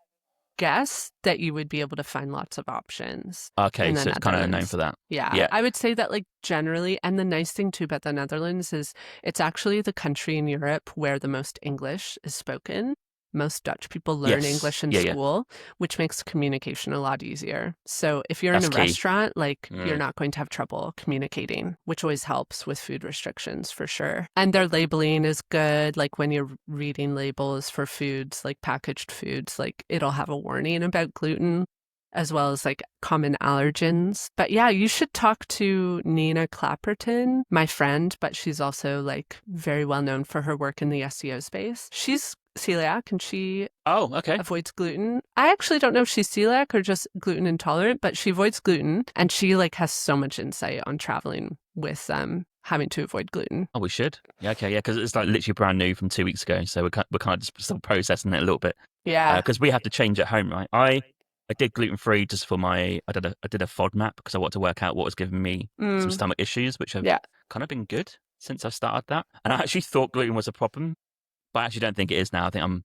guess that you would be able to find lots of options Okay, in the so it's kind of known Netherlands. for that. Yeah, Yeah. I would say that like generally, and the nice thing too about the Netherlands is it's actually the country in Europe where the most English is spoken. Most Dutch people learn Yes. English in Yeah, yeah. school, which makes communication a lot easier. So if you're in That's a key. restaurant, like you're Mm. not going to have trouble communicating, which always helps with food restrictions for sure. And their labeling is good. Like when you're reading labels for foods, like packaged foods, like it'll have a warning about gluten as well as like common allergens. But yeah, you should talk to Nina Clapperton, my friend, but she's also like very well known for her work in the SEO space. She's celiac and she Oh, okay. avoids gluten. I actually don't know if she's celiac or just gluten intolerant, but she avoids gluten and she like has so much insight on traveling with having to avoid gluten. Oh, we should. Yeah, okay, yeah, because it's like literally brand new from 2 weeks ago, so we're kind of just still processing it a little bit. Yeah. Because we have to change at home, right? I did gluten free just for I did a FODMAP because I wanted to work out what was giving me some stomach issues, which have Yeah. kind of been good since I started that. And I actually thought gluten was a problem, but I actually don't think it is now. I think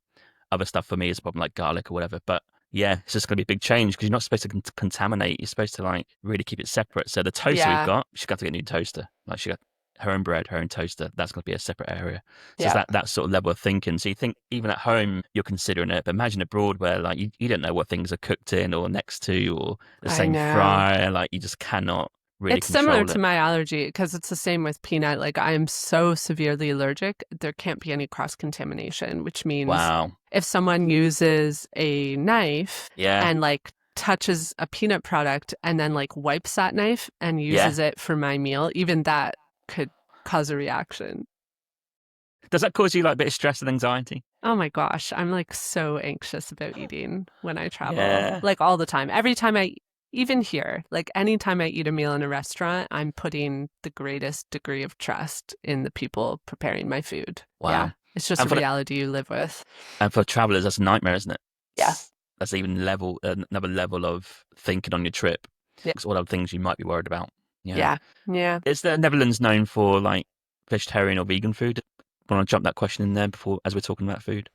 other stuff for me is a problem like garlic or whatever. But yeah, it's just going to be a big change because you're not supposed to contaminate. You're supposed to like really keep it separate. So the toaster we've Yeah. got, she's got to get a new toaster. Like she got her own bread, her own toaster. That's going to be a separate area. So Yeah. it's that sort of level of thinking. So you think even at home you're considering it, but imagine abroad where like you don't know what things are cooked in or next to or the I same know. fryer. Like you just cannot really It's similar control to it. my allergy because it's the same with peanut. Like I am so severely allergic, there can't be any cross contamination, which means Wow. if someone uses a knife Yeah. and like touches a peanut product and then like wipes that knife and uses it for my meal, even that could cause a reaction. Does that cause you like a bit of stress and anxiety? Oh my gosh, I'm like so anxious about eating when I travel, Yeah. like all the time. Every time even here, like anytime I eat a meal in a restaurant, I'm putting the greatest degree of trust in the people preparing my food. Wow. Yeah, it's just And a reality you live with. And for travellers, that's a nightmare, isn't it? Yeah. That's even another level of thinking on your trip. Yeah. It's all other things you might be worried about. Yeah. Yeah. Is the Netherlands known for like vegetarian or vegan food? Want to jump that question in there before, as we're talking about food?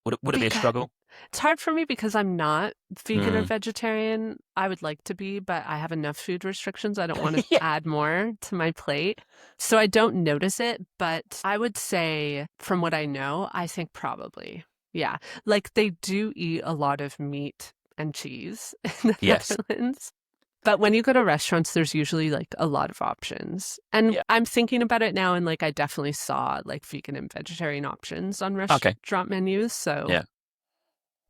Would it be a struggle? It's hard for me because I'm not vegan or Mm. vegetarian. I would like to be, but I have enough food restrictions. I don't want to Yeah. add more to my plate. So I don't notice it, but I would say from what I know, I think probably. Yeah. Like they do eat a lot of meat and cheese in the Yes. Netherlands. But when you go to restaurants, there's usually like a lot of options. And Yeah. I'm thinking about it now, and like I definitely saw like vegan and vegetarian options on Okay. restaurant menus. So Yeah.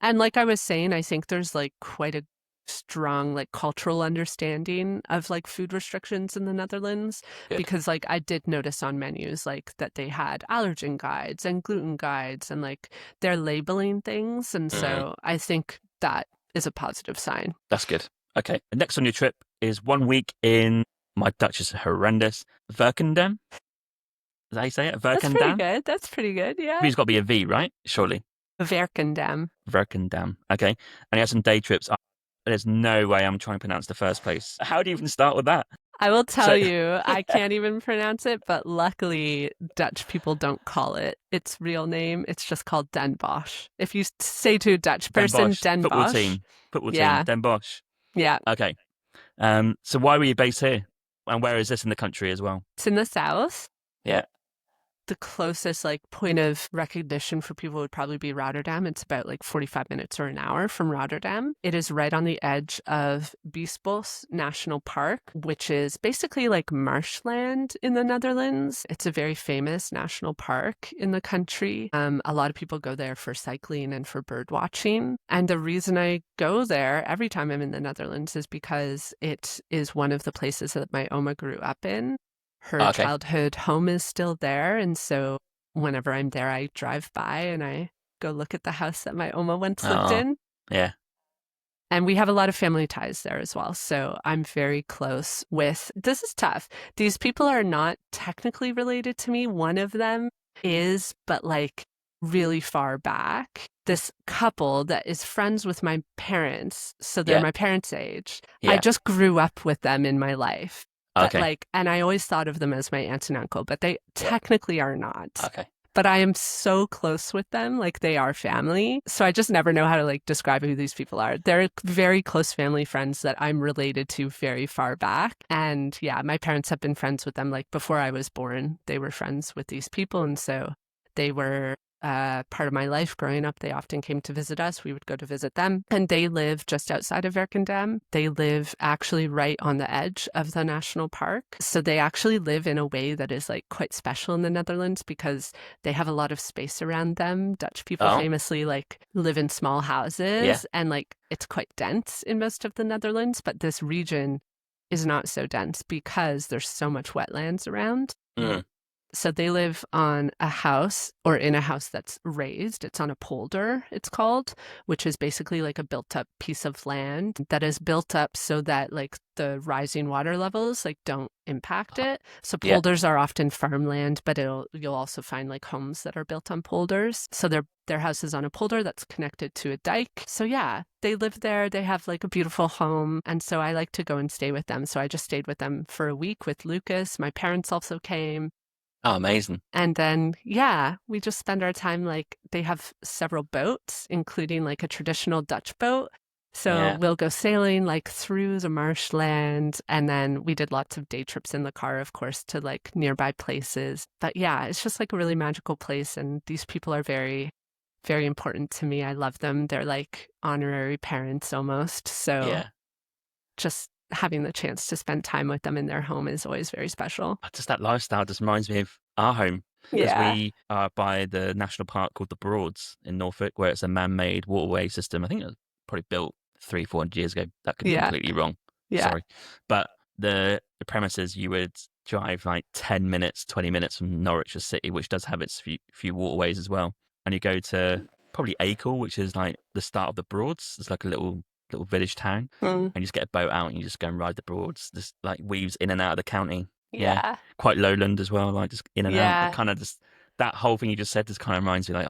and like I was saying, I think there's like quite a strong like cultural understanding of like food restrictions in the Netherlands Good. because like I did notice on menus like that they had allergen guides and gluten guides and like they're labeling things. And so I think that is a positive sign. That's good. Okay. The next on your trip is 1 week in, my Dutch is horrendous, Berkendam. Is that how you say it? That's pretty Berkendam? good. That's pretty good. Yeah. V's got to be a V, right? Surely. Berkendam. Berkendam. Okay. And he has some day trips. There's no way I'm trying to pronounce the first place. How do you even start with that? I will tell you, I can't even pronounce it, but luckily Dutch people don't call it its real name. It's just called Den Bosch. If you say to a Dutch person, Den Football Bosch. team. Yeah. Den Bosch. Yeah. Okay. So why were you based here? And where is this in the country as well? It's in the south. Yeah. The closest like point of recognition for people would probably be Rotterdam. It's about like 45 minutes or an hour from Rotterdam. It is right on the edge of Biesbosch National Park, which is basically like marshland in the Netherlands. It's a very famous national park in the country. A lot of people go there for cycling and for bird watching. And the reason I go there every time I'm in the Netherlands is because it is one of the places that my Oma grew up in. Her childhood home is still there. And so whenever I'm there, I drive by and I go look at the house that my Oma once lived in. Yeah. And we have a lot of family ties there as well. So I'm very close with, this is tough. These people are not technically related to me. One of them is, but like really far back. This couple that is friends with my parents. So they're my parents' age. I just grew up with them in my life. But like, and I always thought of them as my aunt and uncle, but they technically are not. Okay. but I am so close with them. Like they are family. So I just never know how to like describe who these people are. They're very close family friends that I'm related to very far back. And yeah, my parents have been friends with them like before I was born. They were friends with these people. And so they were part of my life growing up. They often came to visit us. We would go to visit them. And they live just outside of Berkendam. They live actually right on the edge of the national park. So they actually live in a way that is like quite special in the Netherlands because they have a lot of space around them. Dutch people famously like live in small houses and like it's quite dense in most of the Netherlands, but this region is not so dense because there's so much wetlands around. So they live on a house or in a house that's raised. It's on a polder, it's called, which is basically like a built up piece of land that is built up so that like the rising water levels like don't impact it. So polders are often farmland, but you'll also find like homes that are built on polders. So their house is on a polder that's connected to a dike. So yeah, they live there. They have like a beautiful home. And so I like to go and stay with them. So I just stayed with them for a week with Lucas. My parents also came. Oh, amazing. And then, yeah, we just spend our time like they have several boats, including like a traditional Dutch boat. So we'll go sailing like through the marshland. And then we did lots of day trips in the car, of course, to like nearby places. But yeah, it's just like a really magical place. And these people are very, very important to me. I love them. They're like honorary parents almost. So just having the chance to spend time with them in their home is always very special. Just that lifestyle just reminds me of our home. Because we are by the national park called the Broads in Norfolk, where it's a man-made waterway system. I think it was probably built 300-400 years ago. That could be completely wrong. Sorry. But the premises, you would drive like 10 minutes, 20 minutes from Norwich City, which does have its few waterways as well. And you go to probably Acle, which is like the start of the Broads. It's like a little village town, and you just get a boat out and you just go and ride the Broads. Just like weaves in and out of the county. Quite lowland as well, like just in and out. Kind of just that whole thing you just said just kind of reminds me like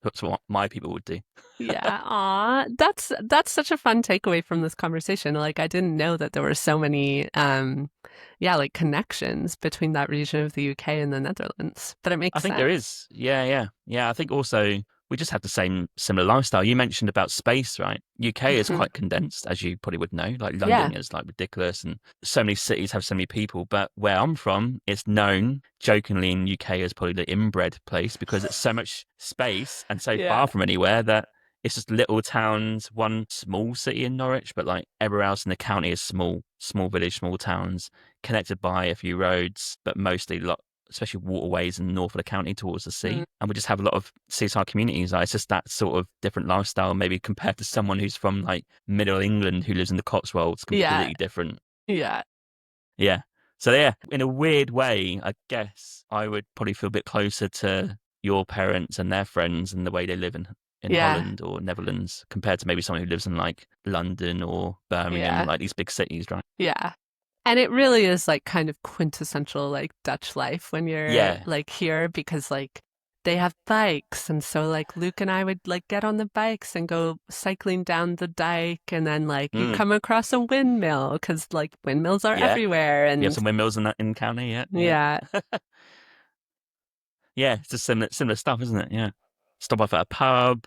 that's what my people would do. Aw, that's such a fun takeaway from this conversation. Like I didn't know that there were so many like connections between that region of the UK and the Netherlands. But it makes sense. I think there is. Yeah. I think also we just have the similar lifestyle. You mentioned about space, right? UK is quite condensed, as you probably would know. Like London is like ridiculous, and so many cities have so many people. But where I'm from, it's known jokingly in UK as probably the inbred place because it's so much space and so far from anywhere that it's just little towns, one small city in Norwich, but like everywhere else in the county is small village, small towns connected by a few roads, but mostly especially waterways in north of the county towards the sea. And we just have a lot of seaside communities. Like, it's just that sort of different lifestyle, maybe compared to someone who's from like middle England who lives in the Cotswolds, completely different. Yeah. So yeah, in a weird way, I guess I would probably feel a bit closer to your parents and their friends and the way they live in Holland or Netherlands compared to maybe someone who lives in like London or Birmingham, like these big cities, right? Yeah. And it really is like kind of quintessential like Dutch life when you're like here because like they have bikes. And so like Luke and I would like get on the bikes and go cycling down the dike. And then like you come across a windmill because like windmills are everywhere. And you have some windmills in county, yeah. It's just similar stuff, isn't it? Yeah. Stop off at a pub.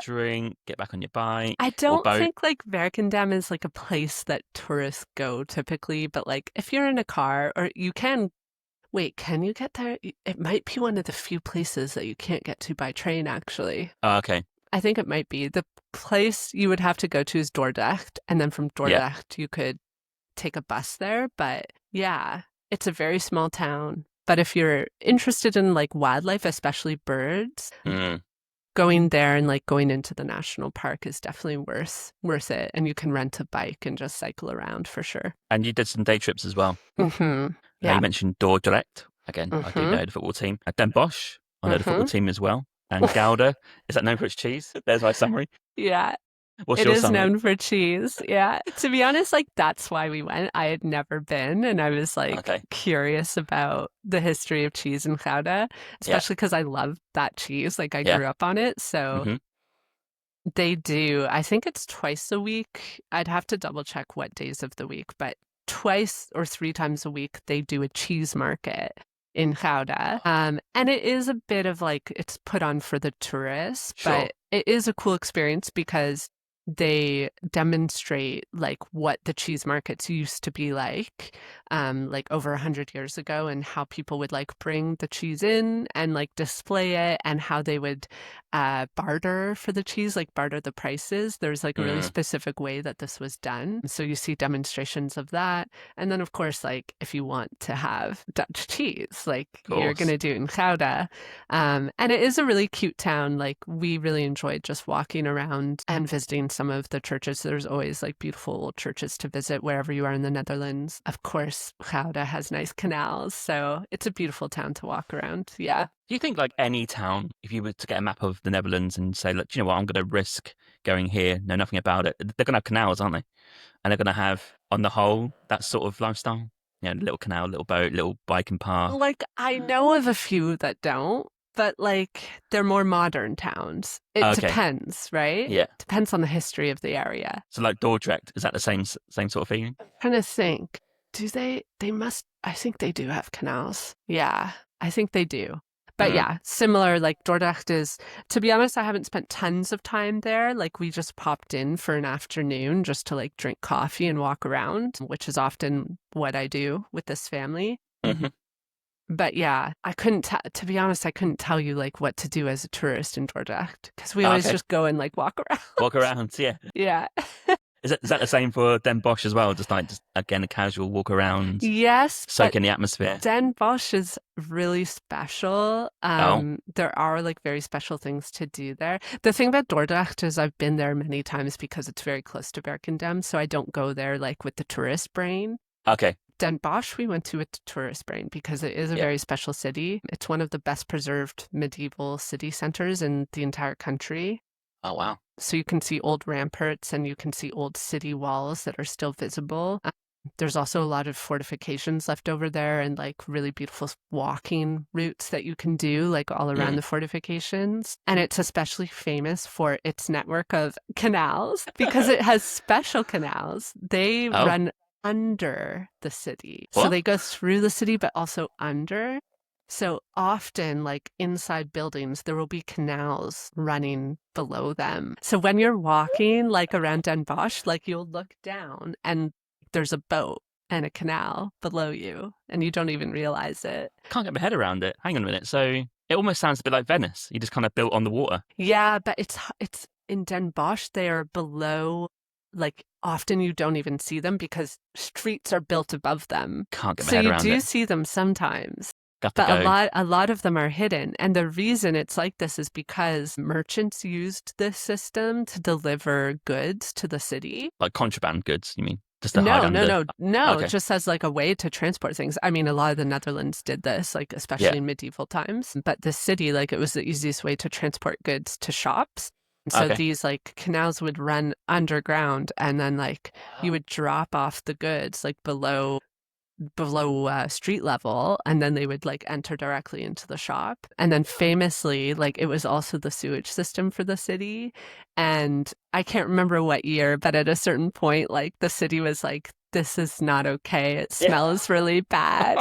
Drink, get back on your bike. I don't think like Berkendam is like a place that tourists go typically, but like if you're in a car or you can can you get there? It might be one of the few places that you can't get to by train actually. Oh, okay. I think it might be. The place you would have to go to is Dordrecht, and then from Dordrecht you could take a bus there, but it's a very small town. But if you're interested in like wildlife, especially birds, going there and like going into the national park is definitely worth it. And you can rent a bike and just cycle around for sure. And you did some day trips as well. You mentioned Dordrecht. Again, I do know the football team. Then Bosch, I know the football team as well. And Gouda, is that known for its cheese? There's my summary. Yeah. What's your summary? Known for cheese. Yeah. To be honest, like that's why we went. I had never been and I was like curious about the history of cheese in Gouda, especially because I love that cheese. Like I grew up on it. So they do. I think it's twice a week. I'd have to double check what days of the week, but twice or 3 times a week they do a cheese market. in Gouda. And it is a bit of like it's put on for the tourists, Sure. but it is a cool experience because they demonstrate like what the cheese markets used to be like over 100 years ago, and how people would like bring the cheese in and like display it, and how they would barter for the cheese, like barter the prices. There's like a really Mm, specific way that this was done. So you see demonstrations of that. And then, of course, like if you want to have Dutch cheese, like of you're going course. to do it in Gouda. And it is a really cute town. Like we really enjoyed just walking around and visiting some of the churches. There's always like beautiful old churches to visit wherever you are in the Netherlands. Of course, Gouda has nice canals. So it's a beautiful town to walk around. Yeah. Do you think like any town, if you were to get a map of the Netherlands and say, look, do you know what, I'm going to risk going here, know nothing about it. They're going to have canals, aren't they? And they're going to have, on the whole, that sort of lifestyle. Little canal, little boat, little biking path. Like I know of a few that don't, but like they're more modern towns. It Okay. depends, right? Yeah. Depends on the history of the area. So like Dordrecht, is that the same sort of feeling? Trying to think. Do they? They must. I think they do have canals. Yeah, I think they do. But Mm. yeah, similar. Like Dordrecht is. To be honest, I haven't spent tons of time there. Like we just popped in for an afternoon just to like drink coffee and walk around, which is often what I do with this family. Hmm. But yeah, I couldn't. To be honest, I couldn't tell you like what to do as a tourist in Dordrecht because we always Okay. just go and like walk around. Walk around, yeah. Yeah. Is that the same for Den Bosch as well? Just again, a casual walk around, Yes, soak but in the atmosphere. Den Bosch is really special. Oh, There are like very special things to do there. The thing about Dordrecht is I've been there many times because it's very close to Berkendam, so I don't go there like with the tourist brain. okay. Den Bosch we went to with the tourist brain because it is a Yeah. very special city. It's one of the best preserved medieval city centers in the entire country. Oh, wow. So you can see old ramparts and you can see old city walls that are still visible. There's also a lot of fortifications left over there and like really beautiful walking routes that you can do like all around Mm. the fortifications. And it's especially famous for its network of canals because it has special canals. They Oh, run under the city. So what? they go through the city, but also under. So often, like inside buildings, there will be canals running below them. So when you're walking like around Den Bosch, like you'll look down and there's a boat and a canal below you, and you don't even realize it. Can't get my head around it. Hang on a minute. So it almost sounds a bit like Venice. You just kind of built on the water. Yeah, but it's in Den Bosch, they are below, like often you don't even see them because streets are built above them. Can't get my So head you around do it. see them sometimes. Got to But go. a lot of them are hidden. And the reason it's like this is because merchants used this system to deliver goods to the city. Like contraband goods, you mean? Just to hide under. No, Okay. just as like a way to transport things. I mean, a lot of the Netherlands did this, like especially Yeah. in medieval times. But the city, like it was the easiest way to transport goods to shops. So Okay. these like canals would run underground and then like you would drop off the goods like below street level, and then they would like enter directly into the shop. And then famously, like it was also the sewage system for the city. And I can't remember what year, but at a certain point, like the city was like, this is not okay. It Yeah. smells really bad.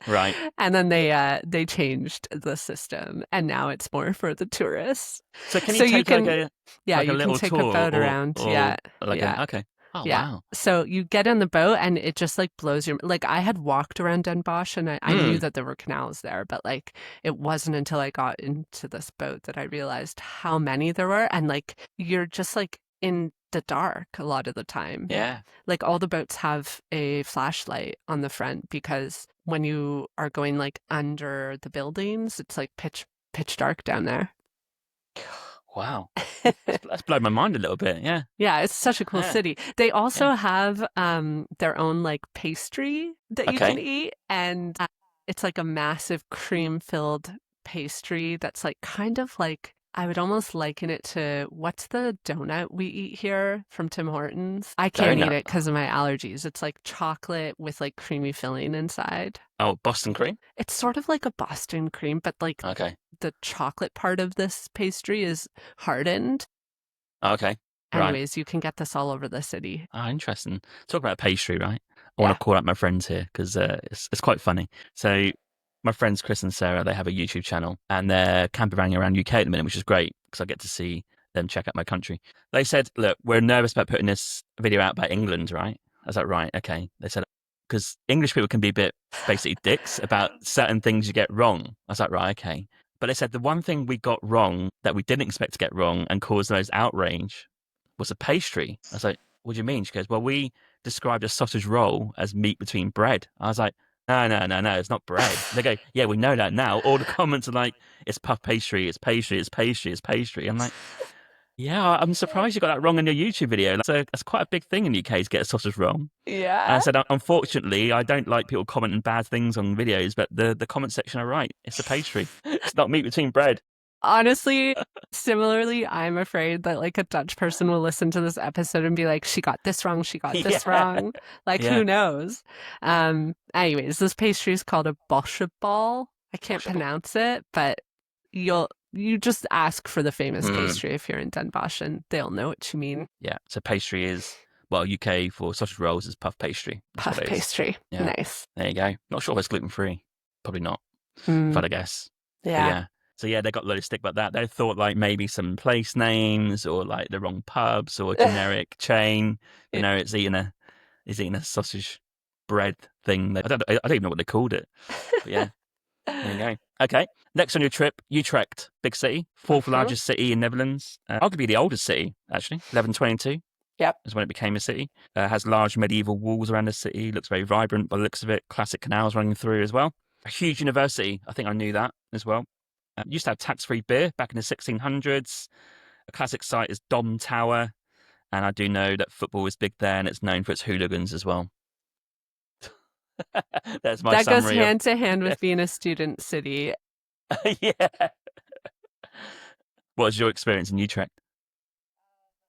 Right. And then they changed the system, and now it's more for the tourists. So can So you you take like can, a yeah, like a you can little take a tour boat around. or Yeah, like yeah. a okay. Oh, Yeah. wow. So you get on the boat and it just like blows your like I had walked around Den Bosch and I knew Mm. that there were canals there, but like it wasn't until I got into this boat that I realized how many there were. And like you're just like in the dark a lot of the time. Yeah. Like all the boats have a flashlight on the front because when you are going like under the buildings, it's like pitch dark down there. Wow. That's blown my mind a little bit. Yeah. Yeah, it's such a cool Yeah. city. They Yeah. also have their own like pastry that you can Okay. eat, and it's like a massive cream-filled pastry that's like kind of like I would almost liken it to what's the donut we eat here from Tim Hortons? I can't eat Donut. it because of my allergies. It's like chocolate with like creamy filling inside. Oh, Boston cream. It's sort of like a Boston cream, but like Okay. the chocolate part of this pastry is hardened. Okay. Right. Anyways, you can get this all over the city. Ah, interesting. Talk about pastry, right? I want Yeah. to call out my friends here because it's quite funny. So my friends Chris and Sarah, they have a YouTube channel and they're campervanning around UK at the minute, which is great because I get to see them check out my country. They said, look, we're nervous about putting this video out about England, right? I was like, right, okay. They said, because English people can be a bit basically dicks about certain things you get wrong. I was like, right, okay. But they said the one thing we got wrong that we didn't expect to get wrong and caused the most outrage was a pastry. I was like, what do you mean? She goes, well, we described a sausage roll as meat between bread. I was like, no, it's not bread. They go, yeah, we know that now. All the comments are like, it's puff pastry, it's pastry, it's pastry, it's pastry. I'm like, yeah, I'm surprised you got that wrong in your YouTube video. So that's quite a big thing in the UK to get a sausage roll. Yeah. And I said, unfortunately, I don't like people commenting bad things on videos, but the comment section are right. It's a pastry. It's not meat between bread. Honestly, similarly, I'm afraid that like a Dutch person will listen to this episode and be like, she got this wrong, she got this wrong. Like, who knows? Anyways, this pastry is called a Bosch ball. I can't pronounce it, but you just ask for the famous pastry if you're in Den Bosch and they'll know what you mean. Yeah, so pastry is, well, UK for sausage rolls is puff pastry. Puff pastry. Yeah. Nice. There you go. Not sure if it's gluten-free. Probably not, if I'd guess. Yeah. So yeah, they got a load of stick about that. They thought like maybe some place names or like the wrong pubs or a generic chain. You know, it's eating a sausage bread thing. I don't even know what they called it. But yeah, there you go. Okay, next on your trip, Utrecht, big city, fourth largest city in Netherlands. Arguably the oldest city, actually, 1122. Yep. Is when it became a city. Has large medieval walls around the city. Looks very vibrant by the looks of it. Classic canals running through as well. A huge university. I think I knew that as well. Used to have tax-free beer back in the 1600s. A classic site is Dom Tower. And I do know that football is big there and it's known for its hooligans as well. That's my summary. That goes hand to hand with being a student city. Yeah. What was your experience in Utrecht?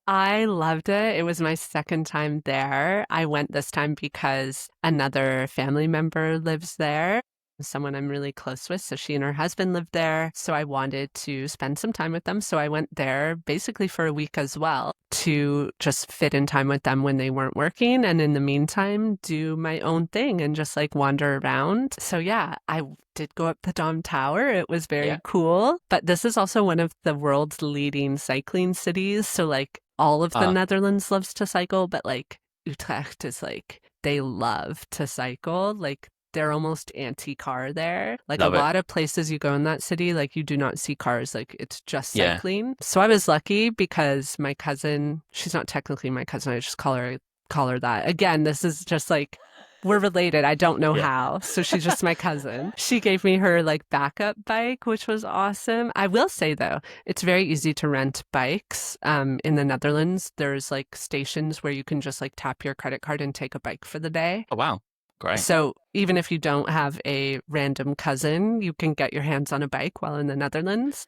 I loved it. It was my second time there. I went this time because another family member lives there, someone I'm really close with. So she and her husband lived there. So I wanted to spend some time with them. So I went there basically for a week as well to just fit in time with them when they weren't working. And in the meantime, do my own thing and just like wander around. So yeah, I did go up the Dom Tower. It was very cool. But this is also one of the world's leading cycling cities. So like all of the Netherlands loves to cycle, but like Utrecht is like, they love to cycle. Like they're almost anti-car there. Like a lot of places you go in that city, like you do not see cars. Like it's just cycling. Yeah. So I was lucky because my cousin, she's not technically my cousin. I just call her that. Again, this is just like, we're related. I don't know how. So she's just my cousin. She gave me her like backup bike, which was awesome. I will say though, it's very easy to rent bikes. In the Netherlands, there's like stations where you can just like tap your credit card and take a bike for the day. Oh, wow. Great. So even if you don't have a random cousin, you can get your hands on a bike while in the Netherlands.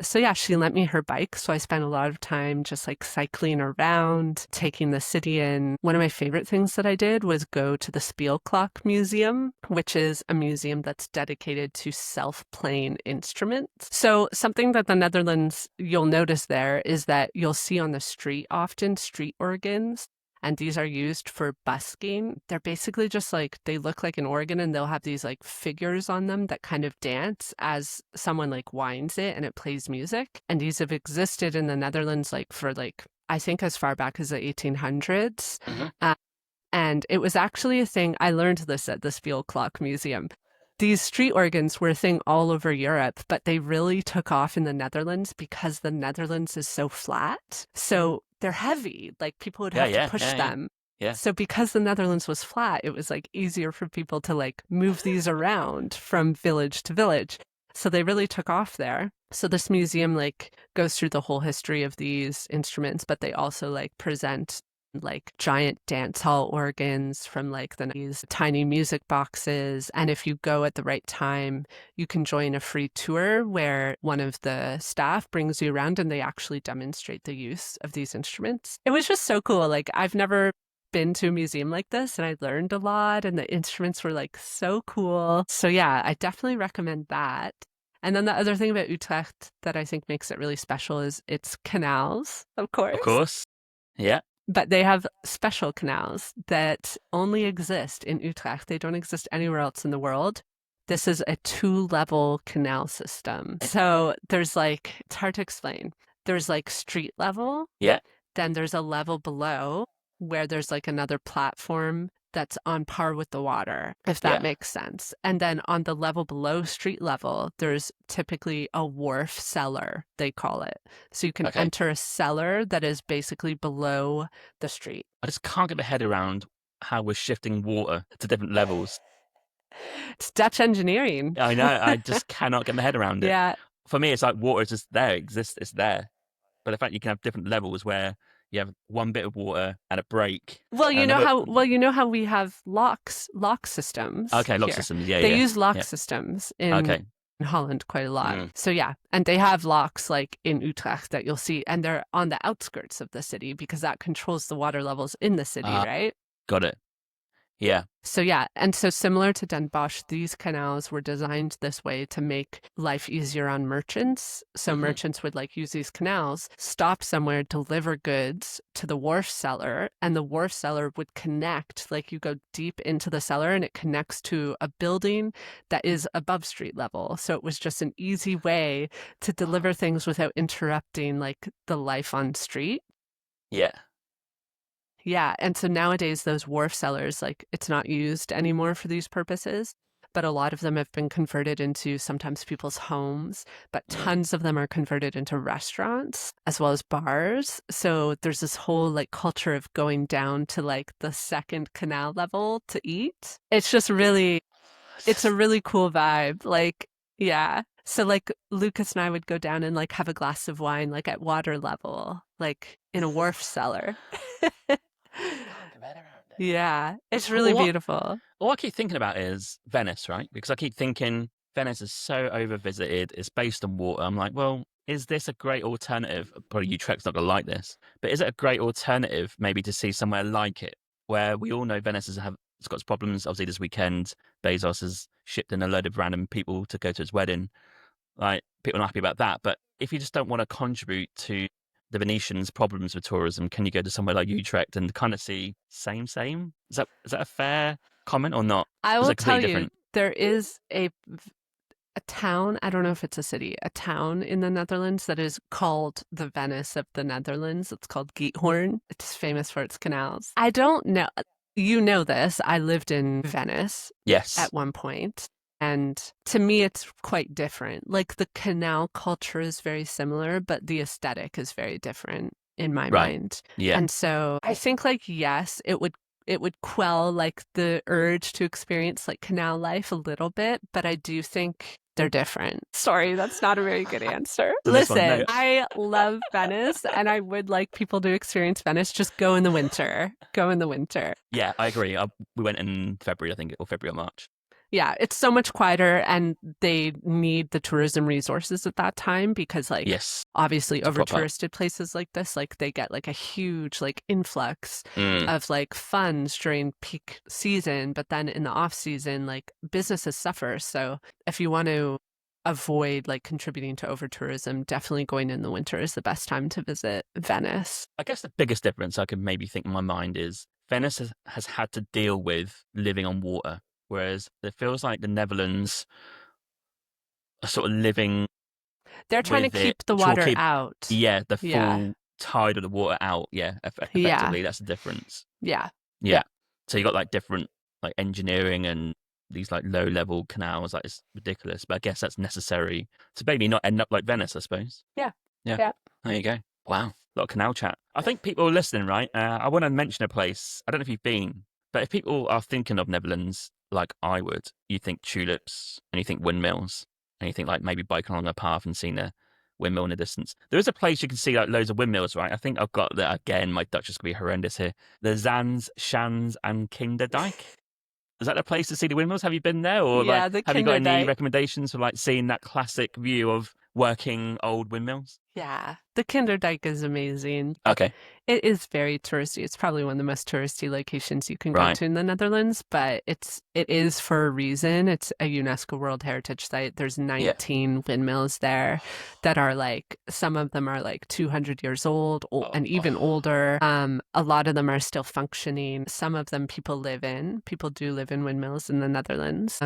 So yeah, she lent me her bike. So I spent a lot of time just like cycling around, taking the city in. One of my favorite things that I did was go to the Speelklok Museum, which is a museum that's dedicated to self-playing instruments. So something that the Netherlands, you'll notice there is that you'll see on the street often street organs. And these are used for busking. They're basically just like, they look like an organ and they'll have these like figures on them that kind of dance as someone like winds it and it plays music. And these have existed in the Netherlands like for like, I think as far back as the 1800s. And it was actually a thing, I learned this at the Speelklok Museum. These street organs were a thing all over Europe, but they really took off in the Netherlands because the Netherlands is so flat. So they're heavy, like people would have to push them. Yeah. So because the Netherlands was flat, it was like easier for people to like move these around from village to village. So they really took off there. So this museum like goes through the whole history of these instruments, but they also like present like giant dance hall organs from like these tiny music boxes. And if you go at the right time, you can join a free tour where one of the staff brings you around and they actually demonstrate the use of these instruments. It was just so cool. Like I've never been to a museum like this and I learned a lot and the instruments were like so cool. So yeah, I definitely recommend that. And then the other thing about Utrecht that I think makes it really special is its canals, of course. Of course. Yeah. But they have special canals that only exist in Utrecht. They don't exist anywhere else in the world. This is a 2-level canal system. So there's like, it's hard to explain. There's like street level, Yeah. then there's a level below where there's like another platform that's on par with the water, if that Yeah. makes sense. And then on the level below street level, there's typically a wharf cellar, they call it. So you can Okay. enter a cellar that is basically below the street. I just can't get my head around how we're shifting water to different levels. It's Dutch engineering. I know. I just cannot get my head around it. Yeah. For me, it's like water is just there, it exists, it's there. But the fact you can have different levels where you have one bit of water and a break. Well, and another... you know how we have lock systems. Okay, lock here. systems. Yeah, They yeah. use lock yeah. systems in Okay. Holland quite a lot. So yeah, and they have locks like in Utrecht that you'll see, and they're on the outskirts of the city because that controls the water levels in the city, right? Got it. Yeah. So yeah, and so similar to Den Bosch, these canals were designed this way to make life easier on merchants. So merchants would like use these canals, stop somewhere, deliver goods to the wharf cellar, and the wharf cellar would connect, like you go deep into the cellar and it connects to a building that is above street level. So it was just an easy way to deliver things without interrupting like the life on street. Yeah. Yeah, and so nowadays those wharf cellars, like it's not used anymore for these purposes, but a lot of them have been converted into sometimes people's homes, but tons of them are converted into restaurants as well as bars. So there's this whole like culture of going down to like the second canal level to eat. It's just really, it's a really cool vibe. Like, yeah. So like Lucas and I would go down and like have a glass of wine like at water level, like in a wharf cellar. Yeah, it's really beautiful. All I keep thinking about is Venice, right? Because I keep thinking Venice is so overvisited. It's based on water. I'm like, well, is this a great alternative? Probably Utrecht's not going to like this, but is it a great alternative maybe to see somewhere like it, where we all know Venice it's got its problems. Obviously, this weekend, Bezos has shipped in a load of random people to go to his wedding. Like, people are not happy about that. But if you just don't want to contribute to the Venetians' problems with tourism, can you go to somewhere like Utrecht and kind of see same? Is that a fair comment or not? I will tell you, there is a town, I don't know if it's a city, a town in the Netherlands that is called the Venice of the Netherlands. It's called Giethoorn. It's famous for its canals. I don't know. You know this. I lived in Venice at one point. And to me, it's quite different. Like the canal culture is very similar, but the aesthetic is very different in my mind. Yeah. And so I think like, yes, it would quell like the urge to experience like canal life a little bit, but I do think they're different. Sorry, that's not a very good answer. Listen, I love Venice and I would like people to experience Venice. Just go in the winter. Go in the winter. Yeah, I agree. We went in February, I think, or February or March. Yeah, it's so much quieter and they need the tourism resources at that time because like obviously over touristed places like this, like they get like a huge like influx of like funds during peak season, but then in the off season, like businesses suffer. So if you want to avoid like contributing to over tourism, definitely going in the winter is the best time to visit Venice. I guess the biggest difference I could maybe think in my mind is Venice has had to deal with living on water. Whereas it feels like the Netherlands are sort of living. They're trying to keep the water out. Yeah, the full tide of the water out. Yeah, effectively, that's the difference. Yeah. So you got like different like engineering and these like low level canals. Like it's ridiculous, but I guess that's necessary to maybe not end up like Venice, I suppose. Yeah. There you go. Wow, a lot of canal chat. I think people are listening, right? I want to mention a place. I don't know if you've been, but if people are thinking of Netherlands, like I would, you think tulips and you think windmills and you think like maybe biking along a path and seeing a windmill in the distance. There is a place you can see like loads of windmills, right? I think I've got that again. My Dutch is going to be horrendous here. The Zans, Shans and Kinderdijk. Is that the place to see the windmills? Have you been there? Or yeah, like, have you got any recommendations for like seeing that classic view of working old windmills? Yeah, the Kinderdijk is amazing. Okay. It is very touristy. It's probably one of the most touristy locations you can go to in the Netherlands, but it is for a reason. It's a UNESCO World Heritage Site. There's 19 windmills there that are like, some of them are like 200 years old and even older. A lot of them are still functioning. Some of them people do live in windmills in the Netherlands.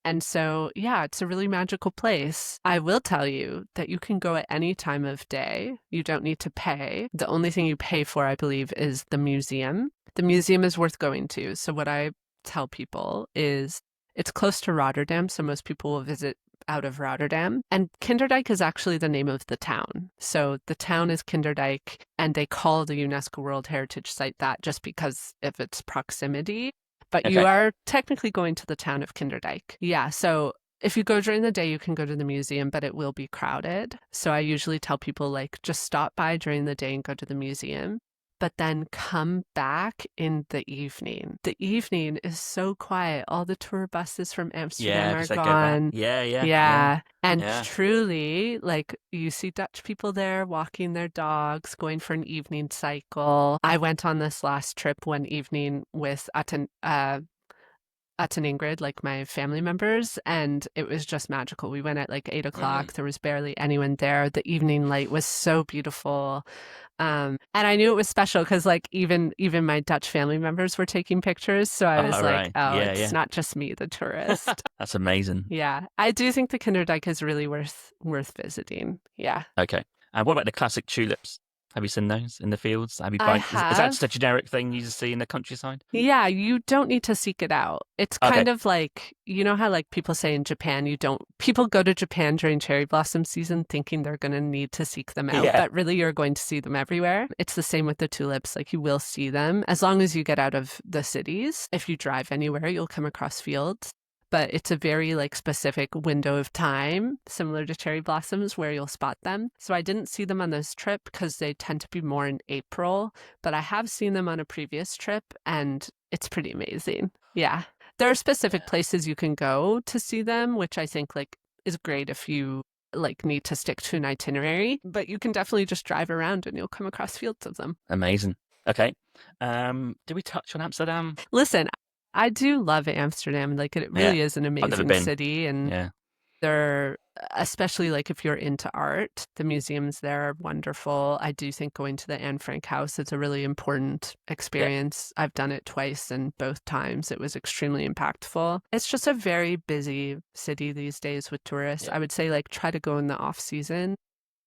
And so, yeah, it's a really magical place. I will tell you that you can go at any time of day. You don't need to pay. The only thing you pay for, I believe, is the museum. The museum is worth going to. So what I tell people is it's close to Rotterdam, so most people will visit out of Rotterdam. And Kinderdijk is actually the name of the town. So the town is Kinderdijk, and they call the UNESCO World Heritage Site that just because of its proximity. But you Okay. are technically going to the town of Kinderdijk. Yeah, so if you go during the day, you can go to the museum, but it will be crowded. So I usually tell people, like, just stop by during the day and go to the museum, but then come back in the evening. The evening is so quiet. All the tour buses from Amsterdam Yeah, are because they go back. gone. Yeah. Yeah. And Yeah. truly, like, you see Dutch people there walking their dogs, going for an evening cycle. I went on this last trip one evening with Atten Ingrid, like my family members, and it was just magical. We went at like 8 o'clock. Brilliant. There was barely anyone there. The evening light was so beautiful. And I knew it was special because like even my Dutch family members were taking pictures. So I was Oh, like, right. oh, Yeah, it's yeah. not just me, the tourist. That's amazing. Yeah. I do think the Kinderdijk is really worth visiting. Yeah. Okay. And what about the classic tulips? Have you seen those in the fields? Have you I is that just a have. generic thing you just see in the countryside? Yeah, you don't need to seek it out. It's Okay. kind of like, you know how like people say in Japan, people go to Japan during cherry blossom season thinking they're going to need to seek them out, Yeah. but really you're going to see them everywhere. It's the same with the tulips. Like you will see them as long as you get out of the cities. If you drive anywhere, you'll come across fields. But it's a very like specific window of time, similar to cherry blossoms, where you'll spot them. So I didn't see them on this trip because they tend to be more in April, but I have seen them on a previous trip and it's pretty amazing. Yeah. There are specific places you can go to see them, which I think like is great if you like need to stick to an itinerary, but you can definitely just drive around and you'll come across fields of them. Amazing. Okay. Did we touch on Amsterdam? Listen, I do love Amsterdam. Like it Yeah. really is an I've never amazing been. city, and Yeah. they're, especially like if you're into art, the museums there are wonderful. I do think going to the Anne Frank house is a really important Yeah. experience. I've done it twice, and both times it was extremely impactful. It's just a very busy city these days with tourists. Yeah. I would say like try to go in the off season.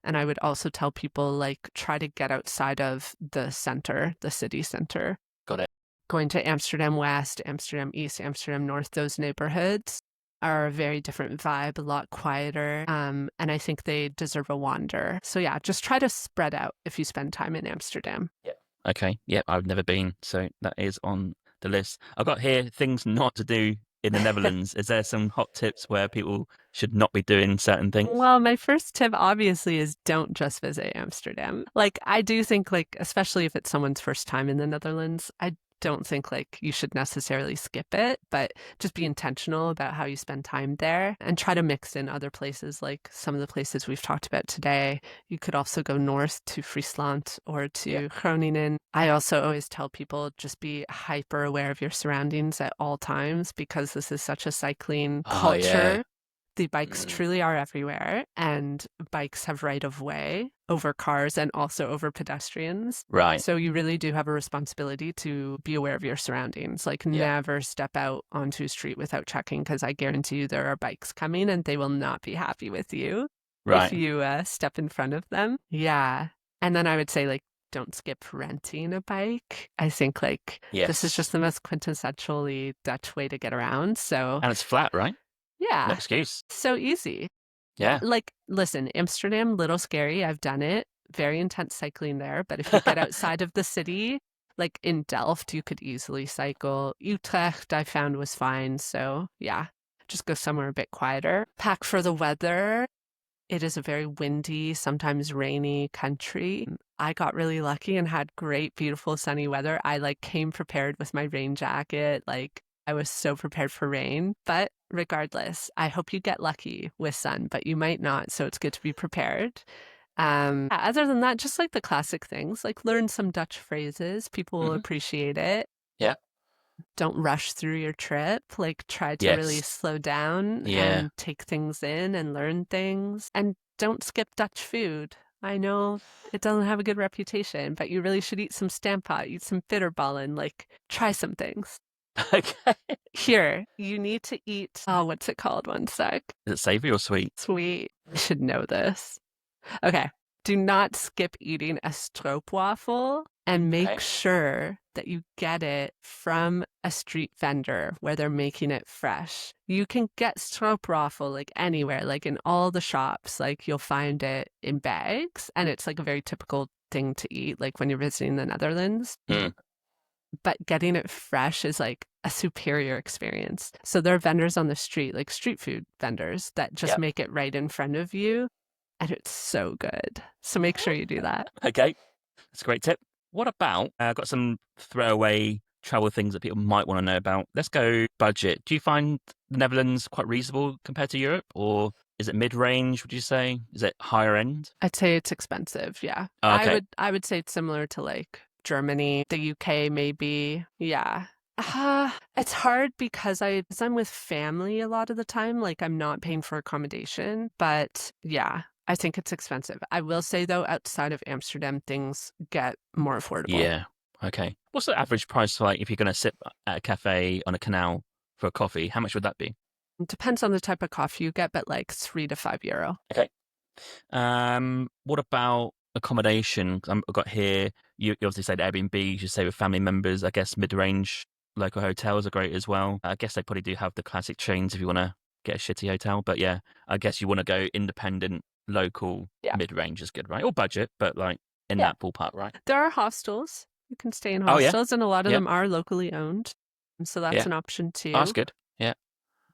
And I would also tell people like try to get outside of the center, the city center. Got it. Going to Amsterdam West, Amsterdam East, Amsterdam North, those neighborhoods are a very different vibe, a lot quieter. And I think they deserve a wander. So yeah, just try to spread out if you spend time in Amsterdam. Yeah. Okay. Yeah, I've never been, so that is on the list. I've got here things not to do in the Netherlands. Is there some hot tips where people should not be doing certain things? Well, my first tip obviously is don't just visit Amsterdam. Like I do think like especially if it's someone's first time in the Netherlands, I don't think like you should necessarily skip it, but just be intentional about how you spend time there and try to mix in other places like some of the places we've talked about today. You could also go north to Friesland or Yeah. to Groningen. I also always tell people just be hyper aware of your surroundings at all times because this is such a cycling Oh, yeah. culture. The bikes Mm. truly are everywhere, and bikes have right of way over cars and also over pedestrians. Right. So you really do have a responsibility to be aware of your surroundings. Like Yeah. never step out onto a street without checking because I guarantee you there are bikes coming and they will not be happy with you if Right. you step in front of them. Yeah. And then I would say like don't skip renting a bike. I think like this is Yes. just the most quintessentially Dutch way to get around. So And it's flat, right? No yeah, excuse. so easy. Yeah. Like, listen, Amsterdam, little scary. I've done it. Very intense cycling there. But if you get outside of the city, like in Delft, you could easily cycle. Utrecht, I found was fine. So yeah, just go somewhere a bit quieter. Pack for the weather. It is a very windy, sometimes rainy country. I got really lucky and had great, beautiful, sunny weather. I like came prepared with my rain jacket. Like I was so prepared for rain. But regardless, I hope you get lucky with sun, but you might not. So it's good to be prepared. Other than that, just like the classic things, like learn some Dutch phrases. People will Hmm. appreciate it. Yeah. Don't rush through your trip. Like try to really Yes. slow down Yeah. and take things in and learn things. And don't skip Dutch food. I know it doesn't have a good reputation, but you really should eat some stamppot, eat some bitterballen, like try some things. Okay. Here, you need to eat, oh, what's it called? One sec. Is it savoury or sweet? Sweet. I should know this. Okay. Do not skip eating a stroopwafel and make Okay. sure that you get it from a street vendor where they're making it fresh. You can get stroopwafel like anywhere, like in all the shops, like you'll find it in bags, and it's like a very typical thing to eat, like when you're visiting the Netherlands. Mm. But getting it fresh is like a superior experience. So there are vendors on the street, like street food vendors, that just Yep. make it right in front of you, and it's so good. So make sure you do that. Okay. That's a great tip. What about, I've got some throwaway travel things that people might want to know about. Let's go budget. Do you find the Netherlands quite reasonable compared to Europe, or is it mid-range, would you say? Is it higher end? I'd say it's expensive, yeah. Okay. I would say it's similar to like Germany, the UK maybe. Yeah. It's hard because I'm with family a lot of the time, like I'm not paying for accommodation, but yeah, I think it's expensive. I will say though, outside of Amsterdam, things get more affordable. Yeah. Okay. What's the average price for, like, if you're going to sit at a cafe on a canal for a coffee? How much would that be? It depends on the type of coffee you get, but like €3 to €5. Okay. What about accommodation? 'Cause I've got here, you obviously said Airbnb, you stay with family members. I guess mid-range local hotels are great as well. I guess they probably do have the classic chains if you want to get a shitty hotel. But yeah, I guess you want to go independent, local, Yeah. mid-range is good, right? Or budget, but like in Yeah. that ballpark, right? There are hostels. You can stay in Oh, yeah. hostels, and a lot of Yeah. them are locally owned. And so that's Yeah. an option Oh, that's too. good. Yeah.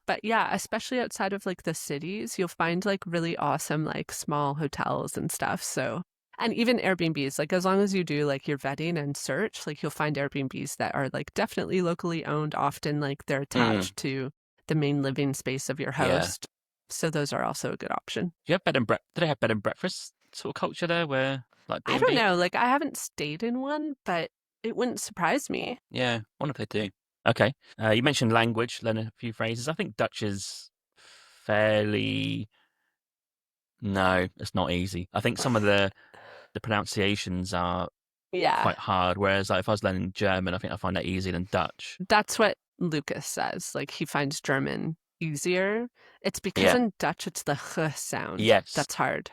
But yeah, especially outside of like the cities, you'll find like really awesome like small hotels and stuff. So, and even Airbnbs, like as long as you do like your vetting and search, like you'll find Airbnbs that are like definitely locally owned. Often like they're attached to the main living space of your Yeah. host. So those are also a good option. Do you have bed and breakfast? Do they have bed and breakfast sort of culture there where like I don't B&B? know, like I haven't stayed in one, but it wouldn't surprise me. Yeah, I wonder if they do. Okay. You mentioned language, learn a few phrases. I think Dutch is fairly... No, it's not easy. I think some of the pronunciations are Yeah. quite hard, whereas like, if I was learning German, I think I find that easier than Dutch. That's what Lucas says. Like he finds German easier. It's because Yeah. in Dutch it's the h sound. Yes. That's hard.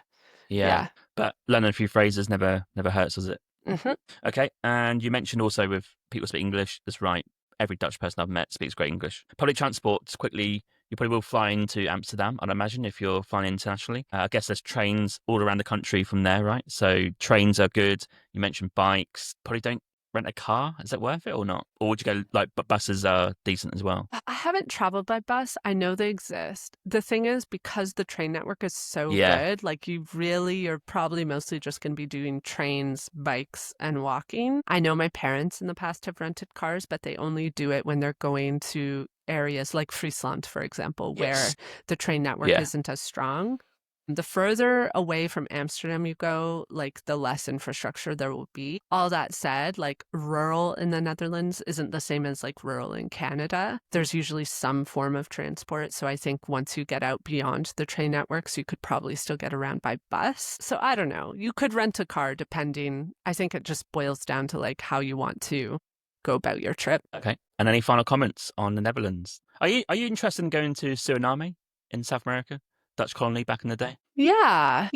Yeah. But learning a few phrases never hurts, does it? Mhm. Okay. And you mentioned also with people speak English. That's right. Every Dutch person I've met speaks great English. Public transport, quickly, you probably will fly into Amsterdam, I'd imagine, if you're flying internationally. I guess there's trains all around the country from there, right? So trains are good. You mentioned bikes. Probably don't rent a car. Is that worth it or not? Or would you go, like, but buses are decent as well? I haven't traveled by bus. I know they exist. The thing is, because the train network is so Yeah. good, like you're probably mostly just going to be doing trains, bikes, and walking. I know my parents in the past have rented cars, but they only do it when they're going to areas like Friesland, for example, where Yes. the train network Yeah. isn't as strong. The further away from Amsterdam you go, like the less infrastructure there will be. All that said, like rural in the Netherlands isn't the same as like rural in Canada. There's usually some form of transport. So I think once you get out beyond the train networks, you could probably still get around by bus. So I don't know. You could rent a car depending. I think it just boils down to like how you want to go about your trip. Okay. And any final comments on the Netherlands? Are you interested in going to Suriname in South America? Dutch colony back in the day? Yeah,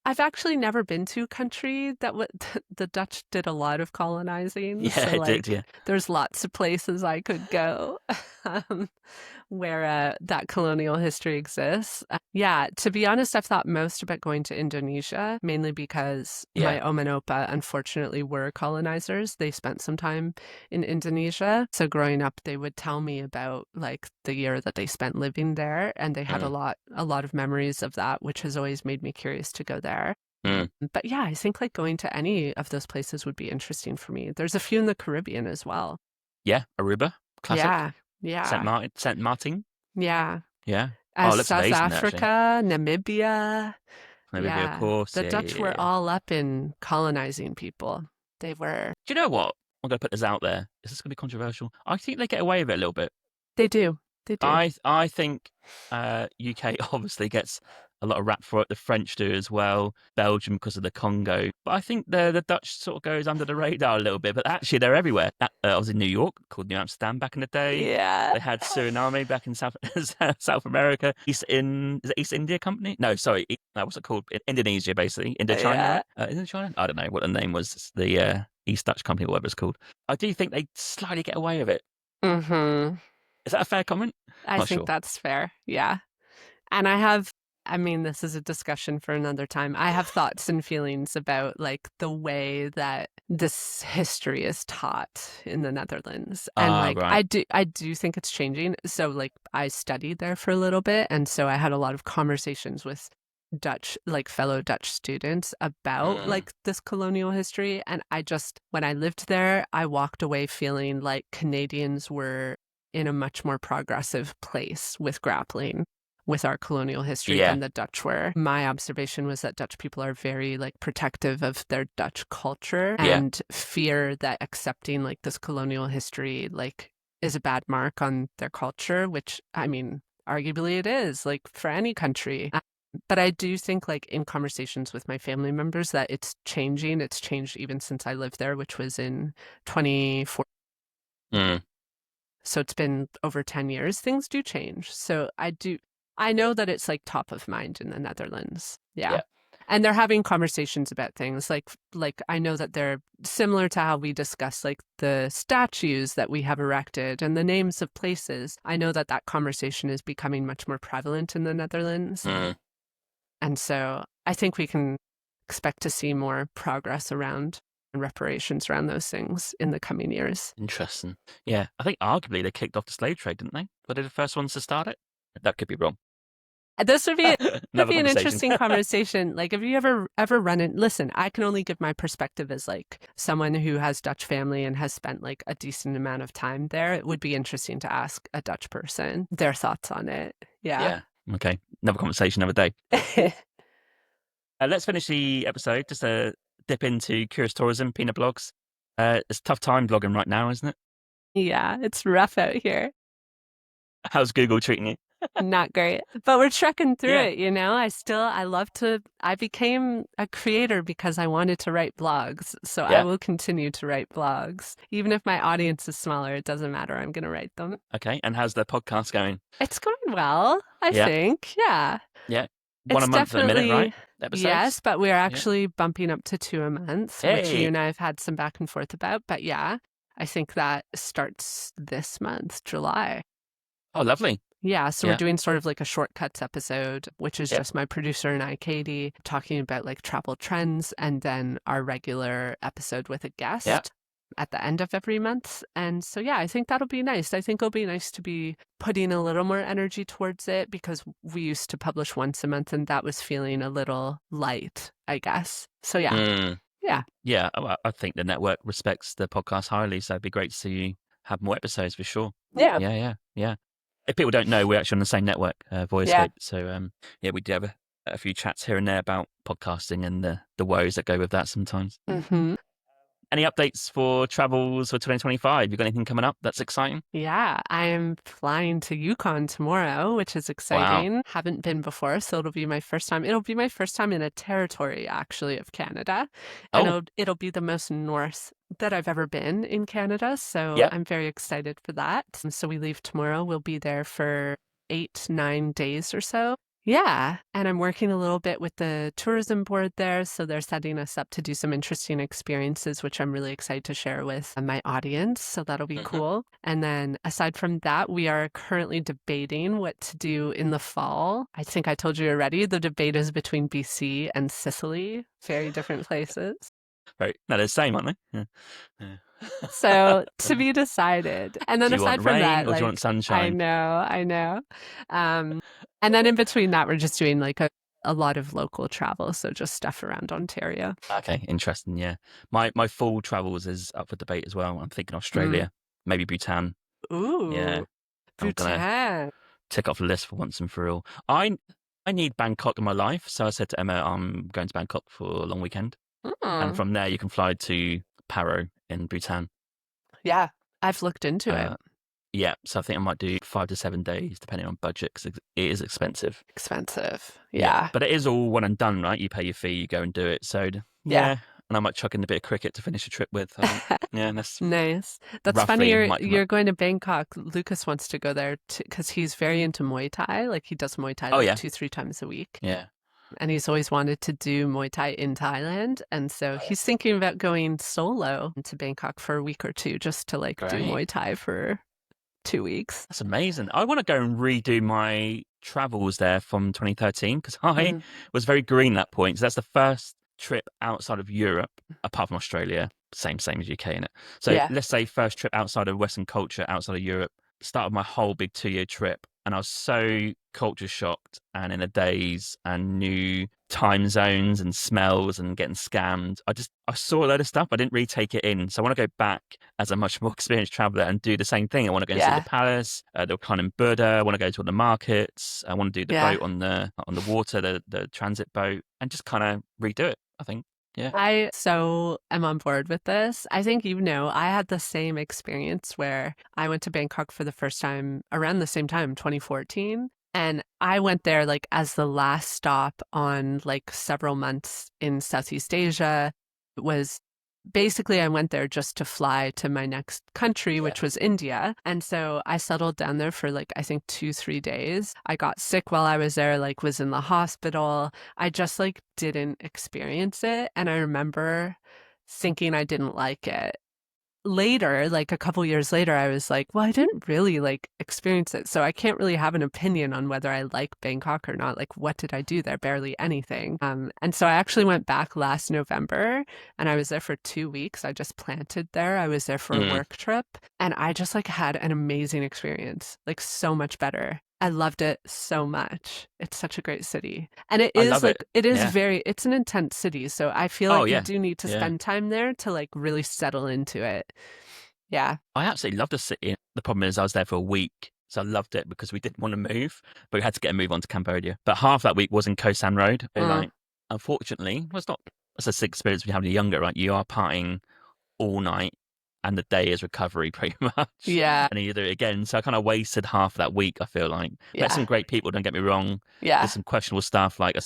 I've actually never been to a country that the Dutch did a lot of colonizing. Yeah, So it like, did, yeah. there's lots of places I could go um, where that colonial history exists. Yeah, to be honest, I've thought most about going to Indonesia, mainly because my Yeah. Oma and Opa unfortunately were colonizers. They spent some time in Indonesia. So growing up, they would tell me about like the year that they spent living there, and they had a lot of memories of that, which has always made me curious to go there. Mm. But yeah, I think like going to any of those places would be interesting for me. There's a few in the Caribbean as well. Yeah, Aruba, classic. Yeah, yeah, Saint Martin. yeah. Yeah. Oh, it looks South amazing there, actually. Africa, Namibia. Maybe, of Yeah, course. the Yeah, Dutch yeah, were yeah. all up in colonizing people. They were. Do you know what? I'm going to put this out there. Is this going to be controversial? I think they get away with it a little bit. They do. They do. I think UK obviously gets a lot of rap for it. The French do as well. Belgium because of the Congo. But I think the Dutch sort of goes under the radar a little bit. But actually, they're everywhere. I was in New York, called New Amsterdam back in the day. Yeah. They had Suriname back in South America. Is it East India Company? No, sorry. What's it called? Indonesia, basically. Indochina, right? Indochina? I don't know what the name was. It's the East Dutch Company, whatever it's called. I do think they slightly get away with it. Mm-hmm. Is that a fair comment? I Not think sure. that's fair. Yeah. And I mean, this is a discussion for another time. I have thoughts and feelings about like the way that this history is taught in the Netherlands. And like Right. I do think it's changing. So like I studied there for a little bit, and so I had a lot of conversations with fellow Dutch students about like this colonial history. And when I lived there, I walked away feeling like Canadians were in a much more progressive place with grappling with our colonial history than the Dutch were. My observation was that Dutch people are very like protective of their Dutch culture and fear that accepting like this colonial history like is a bad mark on their culture, which I mean, arguably it is like for any country. But I do think like in conversations with my family members that it's changing. It's changed even since I lived there, which was in 2014. So it's been over 10 years. Things do change. So I know that it's like top of mind in the Netherlands. Yeah. And they're having conversations about things like I know that they're similar to how we discuss like the statues that we have erected and the names of places. I know that conversation is becoming much more prevalent in the Netherlands. And so I think we can expect to see more progress around and reparations around those things in the coming years. Interesting. Yeah, I think arguably they kicked off the slave trade, didn't they? Were they the first ones to start it? That could be wrong. This would be Another an interesting conversation. Like, if you ever run it, listen, I can only give my perspective as like someone who has Dutch family and has spent like a decent amount of time there. It would be interesting to ask a Dutch person their thoughts on it. Yeah. Okay. Another conversation, another day. Let's finish the episode. Just a dip into Curious Tourism, Pina blogs. It's a tough time blogging right now, isn't it? Yeah, it's rough out here. How's Google treating you? Not great, but we're trekking through it, you know. I became a creator because I wanted to write blogs. So I will continue to write blogs. Even if my audience is smaller, it doesn't matter. I'm going to write them. Okay. And how's the podcast going? It's going well, I think. Yeah. Yeah. One a month at a minute, right? Episodes? Yes, but we're actually bumping up to 2 a month, which you and I have had some back and forth about. But yeah, I think that starts this month, July. Oh, lovely. Yeah, so we're doing sort of like a shortcuts episode, which is just my producer and I, Katie, talking about like travel trends, and then our regular episode with a guest at the end of every month. And so, yeah, I think that'll be nice. I think it'll be nice to be putting a little more energy towards it because we used to publish once a month and that was feeling a little light, I guess. So, yeah. Yeah, I think the network respects the podcast highly, so it'd be great to see you have more episodes for sure. Yeah. If people don't know, we're actually on the same network, Voice. So, we do have a few chats here and there about podcasting and the woes that go with that sometimes. Mm-hmm. Any updates for travels for 2025? You got anything coming up that's exciting? Yeah, I am flying to Yukon tomorrow, which is exciting. Wow. Haven't been before, so it'll be my first time. It'll be my first time in a territory, actually, of Canada. And it'll be the most north that I've ever been in Canada, so I'm very excited for that. And so we leave tomorrow. We'll be there for 8-9 days or so. Yeah, and I'm working a little bit with the tourism board there, so they're setting us up to do some interesting experiences, which I'm really excited to share with my audience, so that'll be cool. And then aside from that, we are currently debating what to do in the fall. I think I told you already, the debate is between BC and Sicily, very different places. Right, no, they're the same, aren't they? So to be decided. And then do you aside want from rain that, or do you want sunshine? I know. And then in between that, we're just doing like a lot of local travel, so just stuff around Ontario. Okay, interesting. Yeah, my fall travels is up for debate as well. I'm thinking Australia, maybe Bhutan. Ooh, yeah, Bhutan. I'm gonna tick off the list for once and for all. I need Bangkok in my life, so I said to Emma, I'm going to Bangkok for a long weekend, and from there you can fly to Paro in Bhutan. Yeah, I've looked into it. Yeah, so I think I might do 5 to 7 days, depending on budget, because it is expensive. Expensive. Yeah, Yeah. but it is all one and done, right? You pay your fee, you go and do it. So Yeah. yeah, and I might chuck in a bit of cricket to finish a trip with. I think. Yeah, and that's Nice. That's funny. roughly might come up. You're going to Bangkok. Lucas wants to go there because he's very into Muay Thai. Like he does Muay Thai Oh like yeah, 2-3 times a week. yeah. And he's always wanted to do Muay Thai in Thailand. And so he's thinking about going solo to Bangkok for a week or two just to like do Great. Muay Thai for 2 weeks. That's amazing. I want to go and redo my travels there from 2013 because I was very green at that point. So that's the first trip outside of Europe, apart from Australia. Same as UK in it. So Yeah. let's say first trip outside of Western culture, outside of Europe. Started my whole big 2-year trip, and I was so culture shocked and in a daze, and new time zones and smells and getting scammed. I saw a load of stuff. I didn't really take it in. So I want to go back as a much more experienced traveler and do the same thing. I want to go and see the palace, the kind of Buddha. I want to go to all the markets. I want to do the boat on the water, the transit boat, and just kind of redo it, I think. Yeah. I so am on board with this. I think, I had the same experience where I went to Bangkok for the first time around the same time, 2014. And I went there like as the last stop on like several months in Southeast Asia. It was basically I went there just to fly to my next country, which was India. And so I settled down there for like, I think 2-3 days. I got sick while I was there, like was in the hospital. I just like didn't experience it. And I remember thinking I didn't like it. Later, like a couple years later, I was like, well, I didn't really like experience it. So I can't really have an opinion on whether I like Bangkok or not. Like, what did I do there? Barely anything. And so I actually went back last November and I was there for 2 weeks. I just planted there. I was there for a work trip and I just like had an amazing experience, like so much better. I loved it so much. It's such a great city. And it is like, it is it's an intense city. So I feel like you do need to spend time there to like really settle into it. Yeah. I absolutely loved the city. The problem is I was there for a week. So I loved it because we didn't want to move, but we had to get a move on to Cambodia. But half that week was in Koh San Road. Like, unfortunately, it's a sick experience when you're having younger, right? You are partying all night. And the day is recovery pretty much. Yeah. And you do it again. So I kind of wasted half that week, I feel like. Met some great people, don't get me wrong. Yeah. There's some questionable stuff like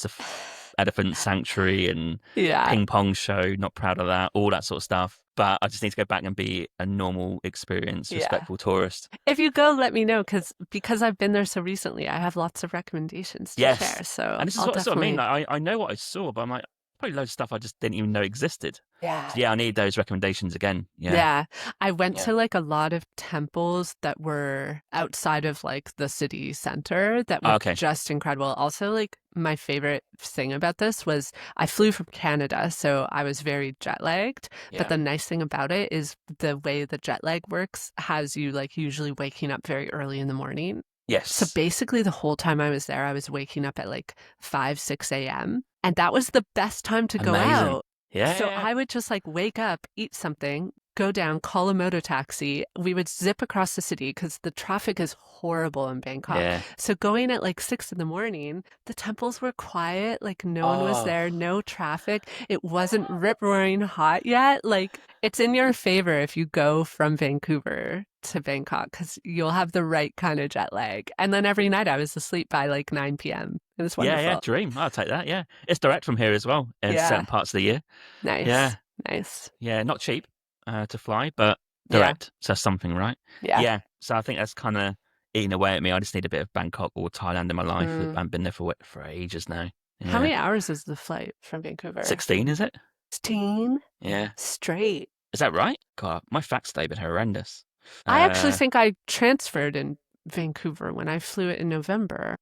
elephant sanctuary and ping pong show. Not proud of that. All that sort of stuff. But I just need to go back and be a normal experience, respectful tourist. If you go, let me know because I've been there so recently. I have lots of recommendations to share. So and this is what I mean. Like, I know what I saw, but I'm like, probably loads of stuff I just didn't even know existed. Yeah. So I need those recommendations again. Yeah. I went to like a lot of temples that were outside of like the city center that were just incredible. Also, like my favorite thing about this was I flew from Canada, so I was very jet lagged. But the nice thing about it is the way the jet lag works has you like usually waking up very early in the morning. Yes. So basically the whole time I was there, I was waking up at like 5-6 a.m. And that was the best time to go out. Yeah. So I would just like wake up, eat something, go down, call a motor taxi. We would zip across the city because the traffic is horrible in Bangkok. Yeah. So going at like 6 a.m, the temples were quiet. Like no one was there, no traffic. It wasn't rip-roaring hot yet. Like it's in your favor if you go from Vancouver to Bangkok because you'll have the right kind of jet lag. And then every night I was asleep by like 9 p.m. It was wonderful. Yeah, dream. I'll take that. Yeah. It's direct from here as well in certain parts of the year. Nice. Yeah. Nice. Yeah, not cheap to fly, but direct. So that's something, right? Yeah. So I think that's kind of eating away at me. I just need a bit of Bangkok or Thailand in my life. I haven't been there for ages now. Yeah. How many hours is the flight from Vancouver? 16, is it? 16? Yeah. Straight. Is that right? God, my facts have been horrendous. I actually think I transferred in Vancouver when I flew it in November.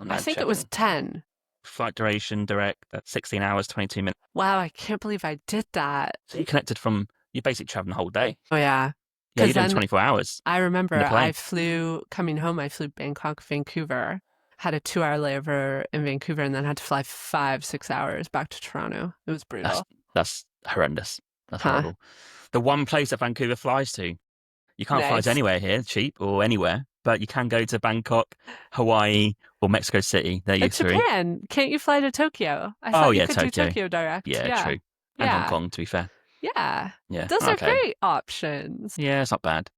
I think it was 10. Flight duration direct, that's 16 hours, 22 minutes. Wow, I can't believe I did that. So you connected you're basically traveling the whole day. Oh, yeah. Yeah, you're doing 24 hours. I remember coming home, I flew Bangkok, Vancouver, had a 2-hour layover in Vancouver, and then had to fly 5-6 hours back to Toronto. It was brutal. That's horrendous. That's horrible. The one place that Vancouver flies to, you can't fly to anywhere here, cheap or anywhere, but you can go to Bangkok, Hawaii, or Mexico City. There you three. Japan. Can't you fly to Tokyo? I thought you could do Tokyo direct. Yeah, true. And Hong Kong, to be fair. Yeah. Yeah. Those are great options. Yeah, it's not bad.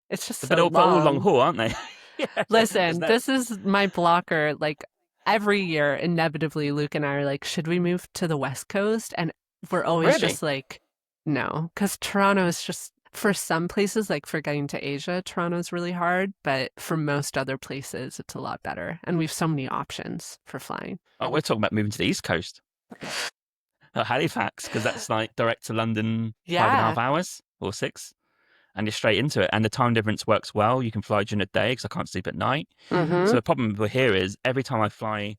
It's just But so all long long. haul, aren't they? Yeah. Isn't Listen, that this is my blocker. Like every year, inevitably, Luke and I are like, should we move to the West Coast? And we're always really? just like, no, because Toronto is just, for some places, like for getting to Asia, Toronto's really hard. But for most other places, it's a lot better. And we have so many options for flying. Oh, we're talking about moving to the East Coast. Halifax, because that's like direct to London, 5.5 Yeah. hours or 6, and you're straight into it. And the time difference works well. You can fly during the day because I can't sleep at night. So Mm-hmm. the problem with here is every time I fly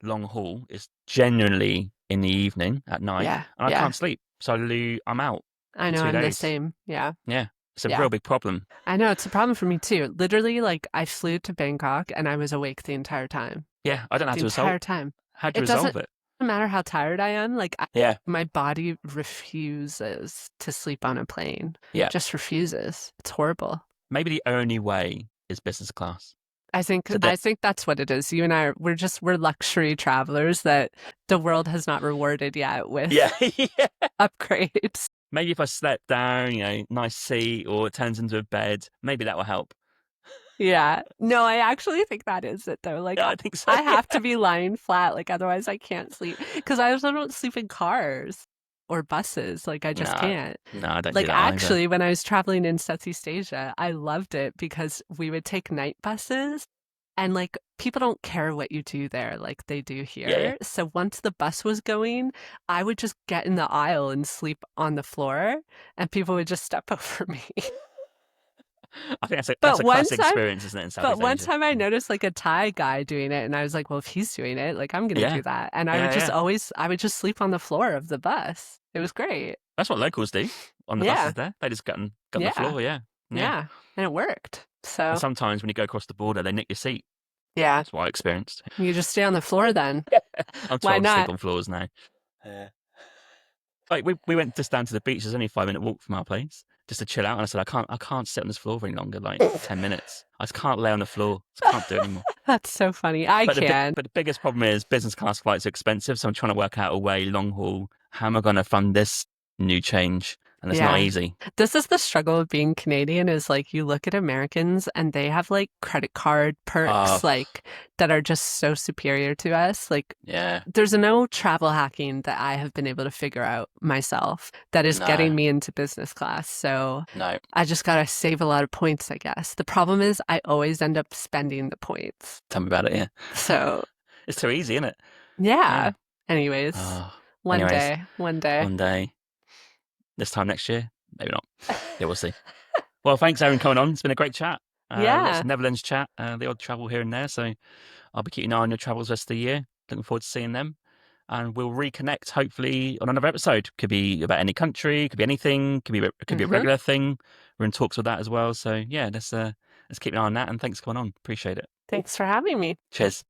long haul, it's generally in the evening at night, Yeah. and I Yeah. can't sleep. So I'm out I for know, 2 I'm the days. same. Yeah. Yeah, it's a Yeah. real big problem. I know, it's a problem for me too. Literally, like I flew to Bangkok and I was awake the entire time. Yeah, I don't know The entire time. how to It doesn't resolve it. matter how tired I am, like Yeah, my body refuses to sleep on a plane. yeah. Just refuses. It's horrible. Maybe the only way is business class. I think So I that think that's what it is. You and I we're luxury travelers that the world has not rewarded yet with yeah, yeah. upgrades. Maybe if I slept down, nice seat, or it turns into a bed, maybe that will help. Yeah. No, I actually think that is it though. Like Yeah, I think so. I Yeah. have to be lying flat, like otherwise I can't sleep. Because I also don't sleep in cars or buses. Like I just No, can't. no, I don't do Like that either. actually, when I was traveling in Southeast Asia, I loved it because we would take night buses and like people don't care what you do there like they do Yeah, yeah. here. So once the bus was going, I would just get in the aisle and sleep on the floor and people would just step over me. I think that's But a one classic time experience, isn't it, in But Southeast one Asia? time I Yeah, noticed like a Thai guy doing it, and I was like, well, if he's doing it, like I'm gonna yeah, do that. And yeah, yeah. I would just sleep on the floor of the bus. It was great. That's what locals do on the Yeah, buses there. They just got on the yeah, floor, yeah, yeah. yeah. And it worked. And So sometimes when you go across the border, they nick your seat. yeah, That's what I experienced. you just stay on the floor then. I'm too Why old to sleep not? on floors now. Yeah. Like we went just down to the beach. There's only a 5-minute walk from our place, just to chill out. And I said, I can't sit on this floor any longer. Like 10 minutes. I just can't lay on the floor. I just can't do it anymore. That's so funny. I can. But the biggest problem is business class flights are expensive. So I'm trying to work out a way long haul. How am I going to fund this new change? And it's not Yeah. easy. This is the struggle of being Canadian is like you look at Americans and they have like credit card perks Oh, like that are just so superior to us. Like yeah. there's no travel hacking that I have been able to figure out myself that is getting No, me into business class. So no. I just got to save a lot of points, I guess. The problem is I always end up spending the points. Tell me about it. Yeah. So It's too easy, isn't it? yeah. Yeah. Anyways, Oh. one Anyways, day, one day. one day, this time next year, maybe not. Yeah, we'll see. Well, thanks, Erin, coming on. It's been a great chat. Lots Yeah. of Netherlands chat, the odd travel here and there. So I'll be keeping an eye on your travels rest of the year. Looking forward to seeing them. And we'll reconnect hopefully on another episode. Could be about any country, could be anything, could be a regular thing. We're in talks with that as well. So yeah, let's keep an eye on that. And thanks for coming on. Appreciate it. Thanks for having me. Cheers.